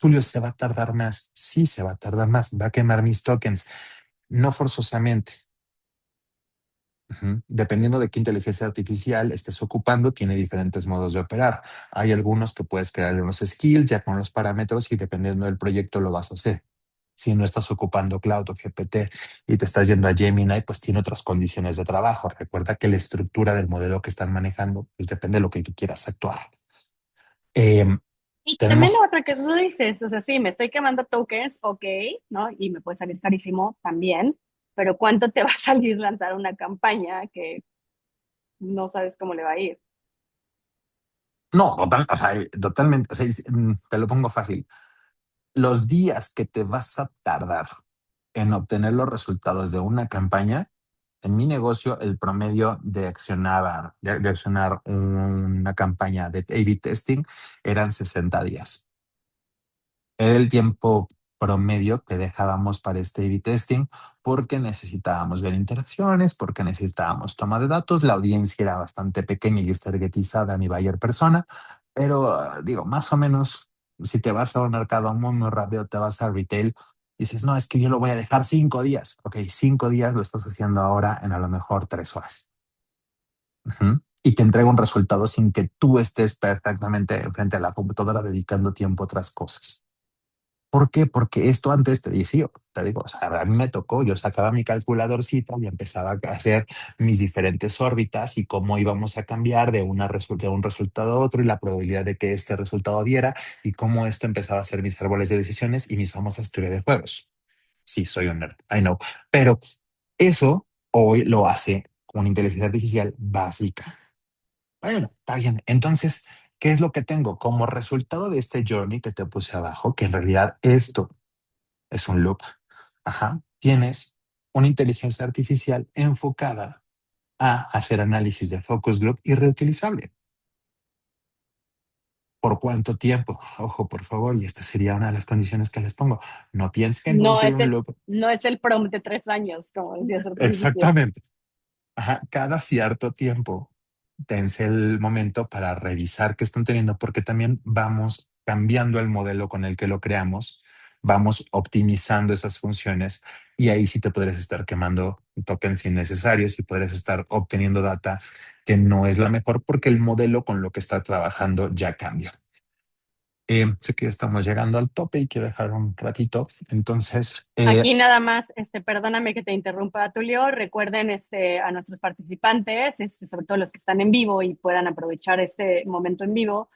B: Julio, ¿se va a tardar más? Sí, se va a tardar más. Va a quemar mis tokens. No forzosamente. Dependiendo de qué inteligencia artificial estés ocupando, tiene diferentes modos de operar. Hay algunos que puedes crearle unos skills ya con los parámetros y dependiendo del proyecto lo vas a hacer. Si no estás ocupando Cloud o GPT y te estás yendo a Gemini, pues tiene otras condiciones de trabajo. Recuerda que la estructura del modelo que están manejando, pues depende de lo que tú quieras actuar. Eh,
A: Y también
B: tenemos,
A: otra que tú dices, o sea, sí, me estoy quemando tokens, ok, ¿no? Y me puede salir carísimo también, pero ¿cuánto te va a salir lanzar una campaña que no sabes cómo le va a ir?
B: no, o sea, totalmente, o sea, te lo pongo fácil. Los días que te vas a tardar en obtener los resultados de una campaña, en mi negocio, el promedio de accionar una campaña de A/B testing eran 60 días. Era el tiempo promedio que dejábamos para este A/B testing porque necesitábamos ver interacciones, porque necesitábamos toma de datos. La audiencia era bastante pequeña y es targetizada a mi buyer persona, pero digo, más o menos, si te vas a un mercado muy, muy rápido, te vas a retail, dices, no, es que yo lo voy a dejar 5 días. Ok, 5 días lo estás haciendo ahora en a lo mejor 3 horas. Ujú. Y te entrega un resultado sin que tú estés perfectamente frente a la computadora dedicando tiempo a otras cosas. ¿Por qué? Porque esto antes te decía, te digo, o sea, a mí me tocó, yo sacaba mi calculadorcita y empezaba a hacer mis diferentes órbitas y cómo íbamos a cambiar de un resultado a otro y la probabilidad de que este resultado diera y cómo esto empezaba a ser mis árboles de decisiones y mis famosas teorías de juegos. Sí, soy un nerd, I know, pero eso hoy lo hace con inteligencia artificial básica. Bueno, está bien. Entonces, ¿qué es lo que tengo? Como resultado de este journey que te puse abajo, que en realidad esto es un loop. Ajá. Tienes una inteligencia artificial enfocada a hacer análisis de focus group y reutilizable. ¿Por cuánto tiempo? Ojo, por favor, y esta sería una de las condiciones que les pongo. No piensen en
A: No
B: construir
A: es
B: un
A: el,
B: loop.
A: no es el prompt de 3 años, como decías al principio.
B: Exactamente. Ajá, cada cierto tiempo dense el momento para revisar qué están teniendo, porque también vamos cambiando el modelo con el que lo creamos, vamos optimizando esas funciones y ahí sí te podrías estar quemando tokens innecesarios y podrías estar obteniendo data que no es la mejor porque el modelo con lo que está trabajando ya cambió. Sé que ya estamos llegando al tope y quiero dejar un ratito. Entonces,
A: Aquí nada más, perdóname que te interrumpa, Tulio. Recuerden a nuestros participantes, sobre todo los que están en vivo y puedan aprovechar este momento en vivo.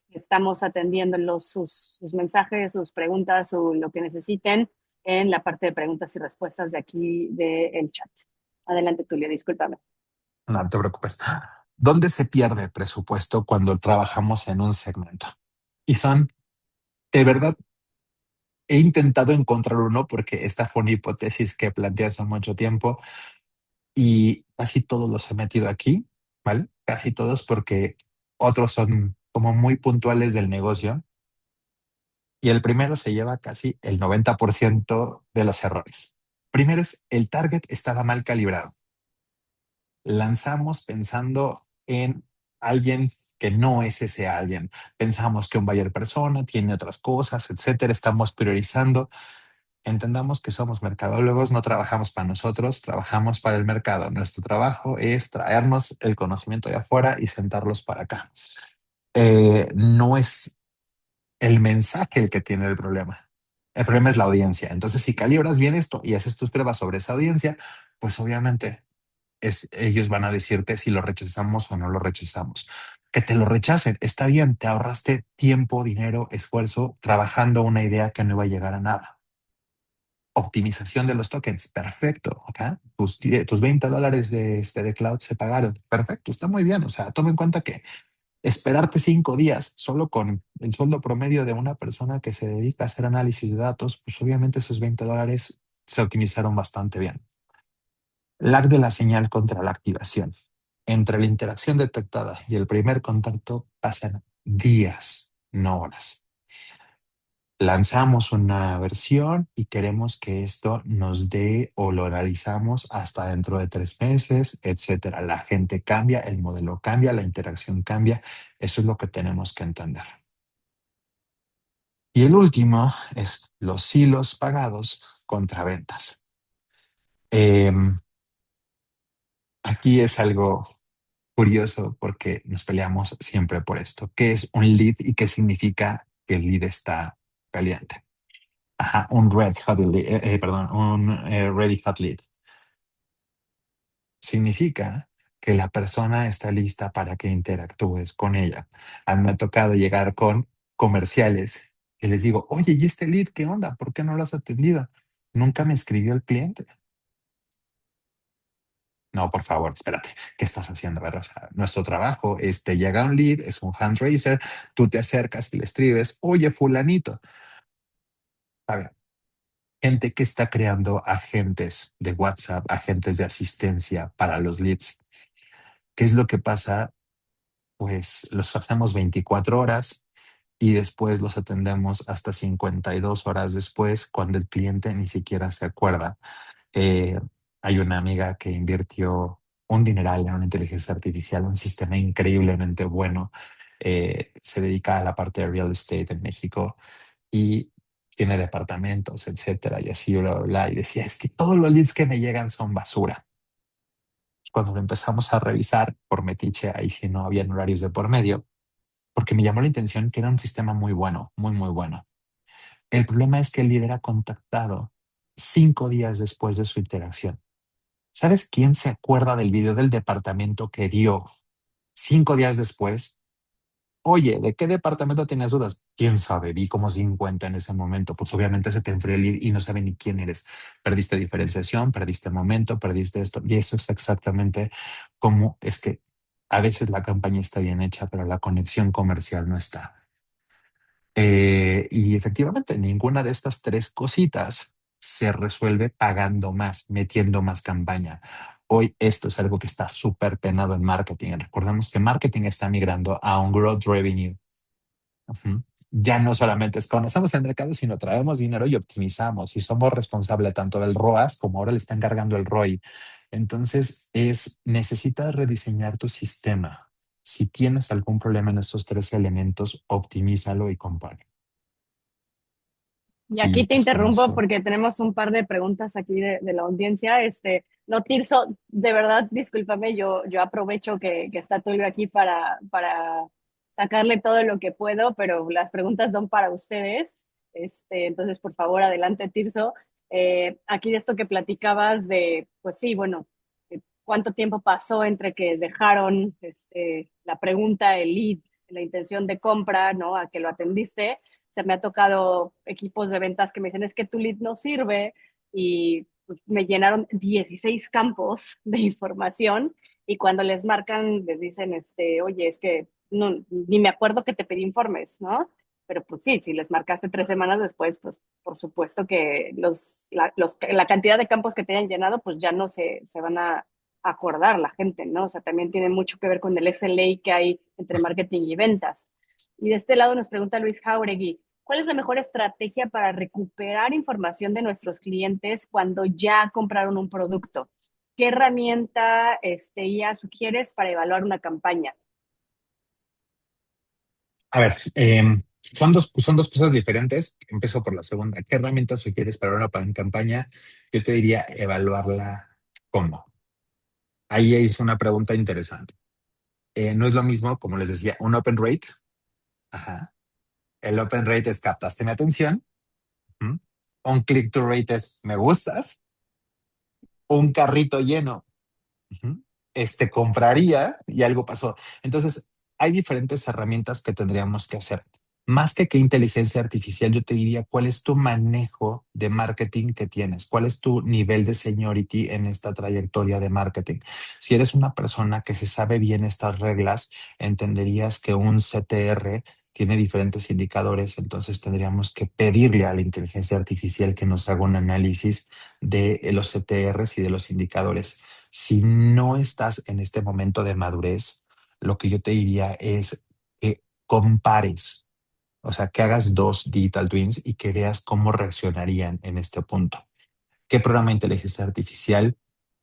A: Estamos atendiendo sus mensajes, sus preguntas, lo que necesiten en la parte de preguntas y respuestas de aquí del chat. Adelante, Tulio, discúlpame.
B: no te preocupes. ¿Dónde se pierde presupuesto cuando trabajamos en un segmento? Y son, de verdad, he intentado encontrar uno porque esta fue una hipótesis que planteé hace mucho tiempo y casi todos los he metido aquí, ¿vale? Casi todos porque otros son como muy puntuales del negocio y el primero se lleva casi el 90% de los errores. Primero es el target estaba mal calibrado. Lanzamos pensando en alguien que no es ese alguien. Pensamos que un buyer persona tiene otras cosas, etcétera. Estamos priorizando. Entendamos que somos mercadólogos, no trabajamos para nosotros, trabajamos para el mercado. Nuestro trabajo es traernos el conocimiento de afuera y sentarlos para acá. No es el mensaje el que tiene el problema. El problema es la audiencia. Entonces, si calibras bien esto y haces tus pruebas sobre esa audiencia, pues obviamente ellos van a decirte si lo rechazamos o no lo rechazamos. Que te lo rechacen, está bien, te ahorraste tiempo, dinero, esfuerzo trabajando una idea que no iba a llegar a nada. Optimización de los tokens, perfecto. Acá tus $20 de cloud se pagaron, perfecto, está muy bien. O sea, toma en cuenta que esperarte 5 días solo con el sueldo promedio de una persona que se dedica a hacer análisis de datos, pues obviamente esos $20 se optimizaron bastante bien. Lag de la señal contra la activación. Entre la interacción detectada y el primer contacto pasan días, no horas. Lanzamos una versión y queremos que esto nos dé o lo realizamos hasta dentro de 3 meses, etcétera. La gente cambia, el modelo cambia, la interacción cambia. Eso es lo que tenemos que entender. Y el último es los hilos pagados contra ventas. Em, Aquí es algo curioso porque nos peleamos siempre por esto. ¿Qué es un lead y qué significa que el lead está caliente? Ajá, un ready hot lead. Significa que la persona está lista para que interactúes con ella. A mí me ha tocado llegar con comerciales y les digo, oye, ¿y este lead qué onda? ¿Por qué no lo has atendido? Nunca me escribió el cliente. No, por favor, espérate. ¿Qué estás haciendo? A ver, o sea, nuestro trabajo es, te llega un lead, es un hand raiser, tú te acercas y le escribes, oye, fulanito. A ver, gente que está creando agentes de WhatsApp, agentes de asistencia para los leads. ¿Qué es lo que pasa? Pues los hacemos 24 horas y después los atendemos hasta 52 horas después, cuando el cliente ni siquiera se acuerda. Eh, Hay una amiga que invirtió un dineral en una inteligencia artificial, un sistema increíblemente bueno. Se dedica a la parte de real estate en México y tiene departamentos, etcétera, y así, bla, bla, bla. Y decía, es que todos los leads que me llegan son basura. Cuando lo empezamos a revisar por metiche, ahí sí no había horarios de por medio, porque me llamó la atención que era un sistema muy bueno, muy, muy bueno. El problema es que el líder ha contactado 5 días después de su interacción. ¿Sabes quién se acuerda del video del departamento que dio 5 días después? Oye, ¿de qué departamento tienes dudas? ¿Quién sabe? Vi como 50 en ese momento. Pues obviamente se te enfrió el lead y no sabe ni quién eres. Perdiste diferenciación, perdiste momento, perdiste esto. Y eso es exactamente como es que a veces la campaña está bien hecha, pero la conexión comercial no está. Y efectivamente, ninguna de estas tres cositas se resuelve pagando más, metiendo más campaña. Hoy esto es algo que está súper penado en marketing. Recordemos que marketing está migrando a un growth revenue. Ujú. Ya no solamente es conocemos el mercado, sino traemos dinero y optimizamos y somos responsables tanto del ROAS como ahora le están cargando el ROI. Entonces, necesitas rediseñar tu sistema. Si tienes algún problema en estos tres elementos, optimízalo y compara.
A: Y
B: Y
A: aquí te
B: pues con
A: interrumpo
B: eso.
A: porque tenemos un par de preguntas aquí de la audiencia. No, Tirso, de verdad, discúlpame, yo aprovecho que está Tulio aquí para sacarle todo lo que puedo, pero las preguntas son para ustedes. Entonces, por favor, adelante, Tirso. Aquí de esto que platicabas de, pues sí, bueno, cuánto tiempo pasó entre que dejaron la pregunta, el lead, la intención de compra, ¿no? A que lo atendiste. Se me ha tocado equipos de ventas que me dicen, es que tu lead no sirve y pues, me llenaron 16 campos de información y cuando les marcan les dicen, oye, es que no, ni me acuerdo que te pedí informes, ¿no? Pero pues sí, si les marcaste 3 semanas después, pues por supuesto que la cantidad de campos que te hayan llenado, pues ya no se van a acordar la gente, ¿no? O sea, también tiene mucho que ver con el SLA que hay entre marketing y ventas. Y de este lado nos pregunta Luis Jauregui, ¿cuál es la mejor estrategia para recuperar información de nuestros clientes cuando ya compraron un producto? ¿Qué herramienta ya sugieres para evaluar una campaña?
B: A ver, son dos cosas diferentes. Empiezo por la segunda. ¿Qué herramientas sugieres para una campaña? Yo te diría evaluarla cómo. Ahí hice una pregunta interesante. No es lo mismo, como les decía, un open rate. Ajá. El open rate es captaste mi atención. ¿Mm? Un click to rate es me gustas. Un carrito lleno. Ujú. Compraría y algo pasó. Entonces, hay diferentes herramientas que tendríamos que hacer. Más que qué inteligencia artificial, yo te diría cuál es tu manejo de marketing que tienes, cuál es tu nivel de seniority en esta trayectoria de marketing. Si eres una persona que se sabe bien estas reglas, entenderías que un CTR tiene diferentes indicadores, entonces tendríamos que pedirle a la inteligencia artificial que nos haga un análisis de los CTRs y de los indicadores. Si no estás en este momento de madurez, lo que yo te diría es que compares, o sea, que hagas dos digital twins y que veas cómo reaccionarían en este punto. ¿Qué programa de inteligencia artificial?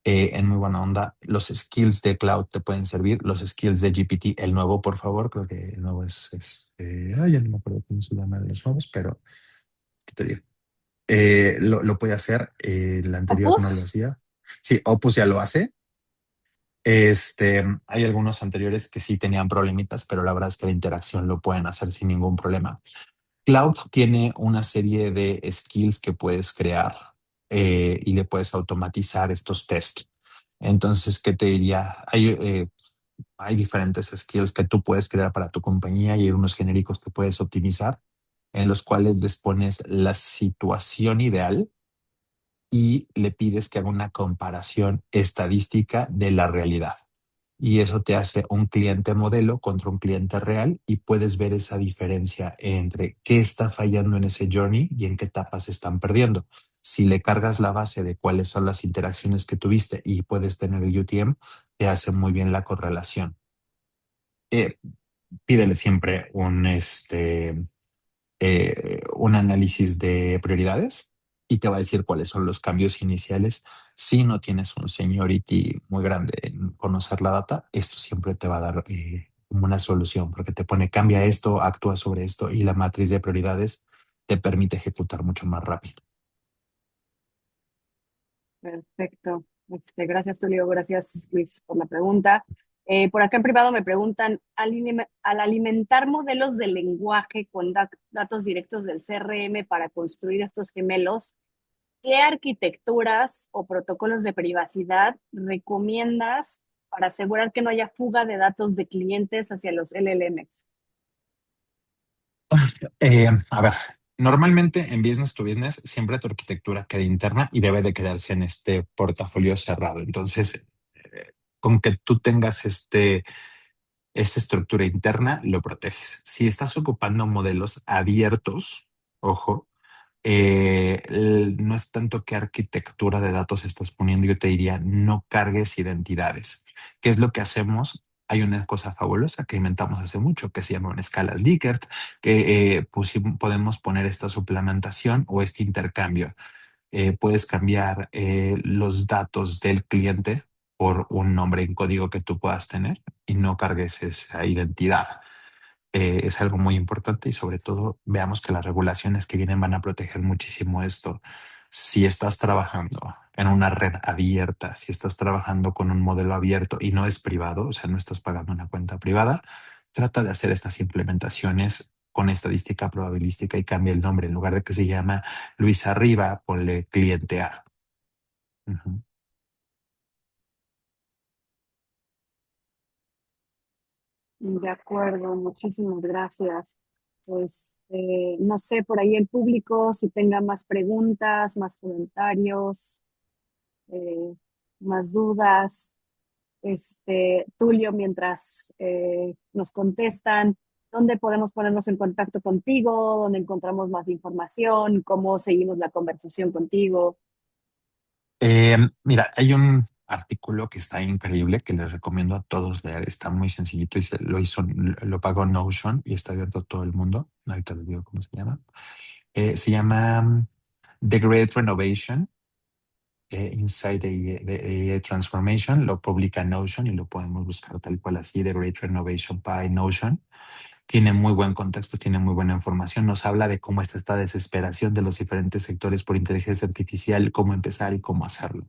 B: En muy buena onda, los skills de cloud te pueden servir, los skills de GPT, el nuevo, por favor, creo que el nuevo ya no me acuerdo cómo se llama de los nuevos, pero ¿qué te digo? Lo puede hacer, el anterior no lo
A: Opus,
B: hacía. Sí, Opus ya lo hace. Hay algunos anteriores que sí tenían problemitas, pero la verdad es que la interacción lo pueden hacer sin ningún problema. Cloud tiene una serie de skills que puedes crear y le puedes automatizar estos tests. Entonces, ¿qué te diría? Hay diferentes skills que tú puedes crear para tu compañía y hay unos genéricos que puedes optimizar en los cuales les pones la situación ideal y le pides que haga una comparación estadística de la realidad. Y eso te hace un cliente modelo contra un cliente real y puedes ver esa diferencia entre qué está fallando en ese journey y en qué etapas se están perdiendo. Si le cargas la base de cuáles son las interacciones que tuviste y puedes tener el UTM, te hace muy bien la correlación. Eh, Pídele siempre un análisis de prioridades y te va a decir cuáles son los cambios iniciales. Si no tienes un seniority muy grande en conocer la data, esto siempre te va a dar como una solución porque te pone cambia esto, actúa sobre esto y la matriz de prioridades te permite ejecutar mucho más rápido.
A: perfecto. Gracias, Tulio. Gracias, Luis, por la pregunta. Por acá en privado me preguntan, al alimentar modelos de lenguaje con datos directos del CRM para construir estos gemelos, ¿qué arquitecturas o protocolos de privacidad recomiendas para asegurar que no haya fuga de datos de clientes hacia los LLMs?
B: A ver, normalmente en business to business siempre tu arquitectura queda interna y debe de quedarse en este portafolio cerrado. Entonces, con que tú tengas esta estructura interna, lo proteges. Si estás ocupando modelos abiertos, ojo, no es tanto qué arquitectura de datos estás poniendo, yo te diría, no cargues identidades. ¿Qué es lo que hacemos? Hay una cosa fabulosa que inventamos hace mucho que se llama escalas Likert, que podemos poner esta suplementación o este intercambio. Puedes cambiar los datos del cliente por un nombre en código que tú puedas tener y no cargues esa identidad. Es algo muy importante y sobre todo veamos que las regulaciones que vienen van a proteger muchísimo esto. Si estás trabajando en una red abierta, si estás trabajando con un modelo abierto y no es privado, o sea, no estás pagando una cuenta privada, trata de hacer estas implementaciones con estadística probabilística y cambia el nombre. En lugar de que se llama Luis Arriba, ponle cliente A. Ujú.
A: De acuerdo, muchísimas gracias. Pues no sé, por ahí el público, si tenga más preguntas, más comentarios, eh, más dudas. Tulio, mientras nos contestan, ¿dónde podemos ponernos en contacto contigo? ¿Dónde encontramos más información? ¿Cómo seguimos la conversación contigo?
B: Mira, hay un artículo que está increíble que les recomiendo a todos leer. Está muy sencillito y lo pagó Notion y está abierto a todo el mundo. Ahorita les digo cómo se llama. Se llama The Great Renovation, Inside the Transformation. Lo publica Notion y lo podemos buscar tal cual así, The Great Renovation by Notion. Tiene muy buen contexto, tiene muy buena información. Nos habla de cómo está esta desesperación de los diferentes sectores por inteligencia artificial, cómo empezar y cómo hacerlo.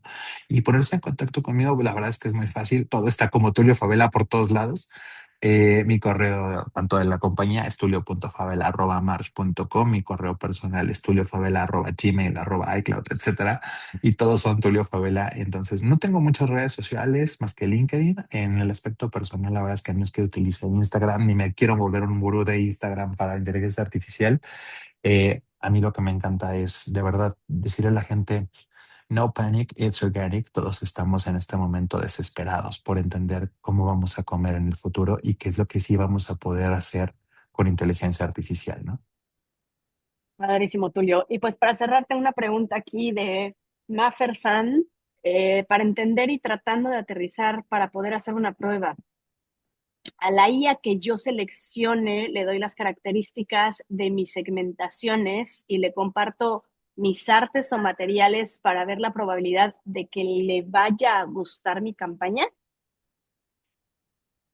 B: Y ponerse en contacto conmigo, la verdad es que es muy fácil. Todo está como Tulio Favela por todos lados. Mi correo, tanto de la compañía, es tulio.favela@march.com, mi correo personal es tuliofavela@gmail, @iCloud, etcétera. Y todos son Tulio Favela. Entonces, no tengo muchas redes sociales más que LinkedIn. En el aspecto personal, la verdad es que no es que utilice Instagram ni me quiero volver un gurú de Instagram para inteligencia artificial. A mí lo que me encanta es de verdad decirle a la gente, no panic, it's organic. Todos estamos en este momento desesperados por entender cómo vamos a comer en el futuro y qué es lo que sí vamos a poder hacer con inteligencia artificial, ¿no?
A: Padrísimo, Tulio. Y pues para cerrarte una pregunta aquí de Mafer San, para entender y tratando de aterrizar para poder hacer una prueba. A la IA que yo seleccione, le doy las características de mis segmentaciones y le comparto mis artes o materiales para ver la probabilidad de que le vaya a gustar mi campaña.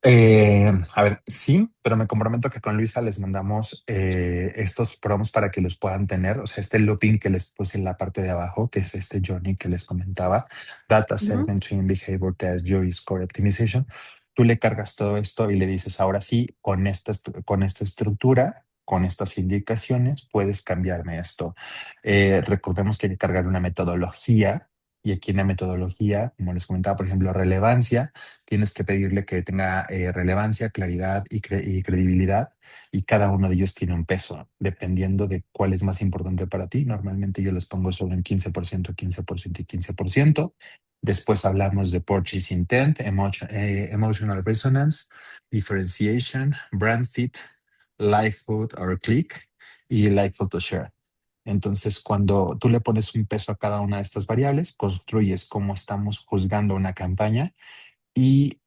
B: A ver, sí, pero me comprometo que con Luisa les mandamos estos prompts para que los puedan tener. O sea, este looping que les puse en la parte de abajo, que es este journey que les comentaba, Data
A: Ujú.
B: Segmenting, Behavior Test, Jury Score Optimization. Tú le cargas todo esto y le dices, ahora sí, con esta estructura, con estas indicaciones, puedes cambiarme esto. Recordemos que hay que cargar una metodología. Y aquí en la metodología, como les comentaba, por ejemplo, relevancia, tienes que pedirle que tenga relevancia, claridad y credibilidad, y cada uno de ellos tiene un peso, dependiendo de cuál es más importante para ti. Normalmente yo los pongo sobre un 15%, 15% y 15%. Después hablamos de purchase intent, emotional resonance, differentiation, brand fit, likelihood or click y likelihood to share. Entonces, cuando tú le pones un peso a cada una de estas variables, construyes cómo estamos juzgando una campaña y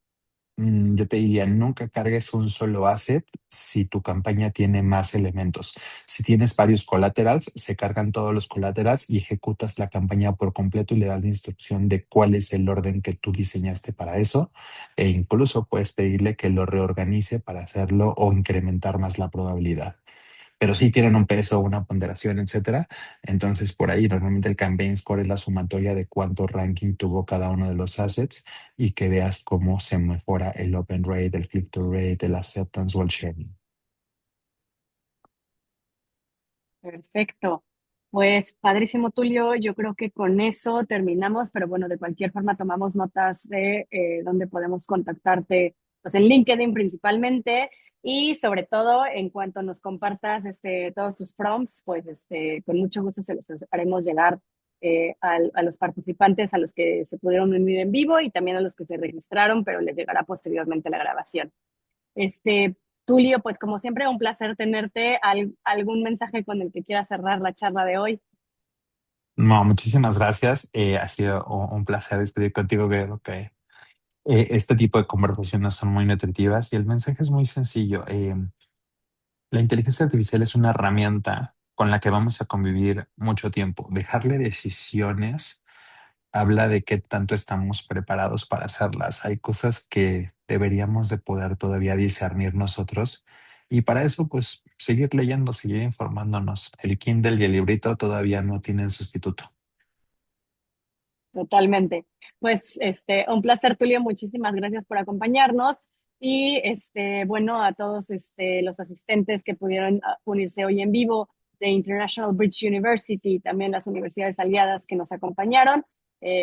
B: yo te diría, nunca cargues un solo asset si tu campaña tiene más elementos. Si tienes varios collaterals, se cargan todos los collaterals y ejecutas la campaña por completo y le das la instrucción de cuál es el orden que tú diseñaste para eso. E incluso puedes pedirle que lo reorganice para hacerlo o incrementar más la probabilidad, pero sí tienen un peso, una ponderación, etcétera. Entonces, por ahí normalmente el campaign score es la sumatoria de cuánto ranking tuvo cada uno de los assets y que veas cómo se mejora el open rate, el click-through rate, el acceptance o el sharing.
A: Perfecto. Pues padrísimo, Tulio. Yo creo que con eso terminamos, pero bueno, de cualquier forma tomamos notas de dónde podemos contactarte, pues en LinkedIn principalmente, y sobre todo en cuanto nos compartas todos tus prompts, pues con mucho gusto se los haremos llegar a los participantes, a los que se pudieron unir en vivo y también a los que se registraron, pero les llegará posteriormente la grabación. Tulio, pues como siempre, un placer tenerte. ¿Algún mensaje con el que quieras cerrar la charla de hoy?
B: No, muchísimas gracias. Ha sido un placer discutir contigo, que Este tipo de conversaciones son muy nutritivas y el mensaje es muy sencillo. La inteligencia artificial es una herramienta con la que vamos a convivir mucho tiempo. Dejarle decisiones habla de qué tanto estamos preparados para hacerlas. Hay cosas que deberíamos de poder todavía discernir nosotros y para eso pues seguir leyendo, seguir informándonos. El Kindle y el librito todavía no tienen sustituto.
A: Totalmente. Pues un placer, Tulio. Muchísimas gracias por acompañarnos. Y bueno, a todos los asistentes que pudieron unirse hoy en vivo de International Bridge University, también las universidades aliadas que nos acompañaron,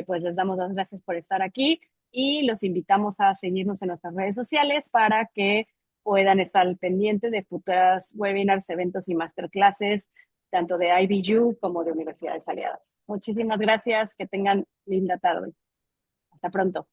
A: pues les damos las gracias por estar aquí y los invitamos a seguirnos en nuestras redes sociales para que puedan estar al pendiente de futuras webinars, eventos y masterclasses tanto de IBU como de universidades aliadas. Muchísimas gracias, que tengan linda tarde. Hasta pronto.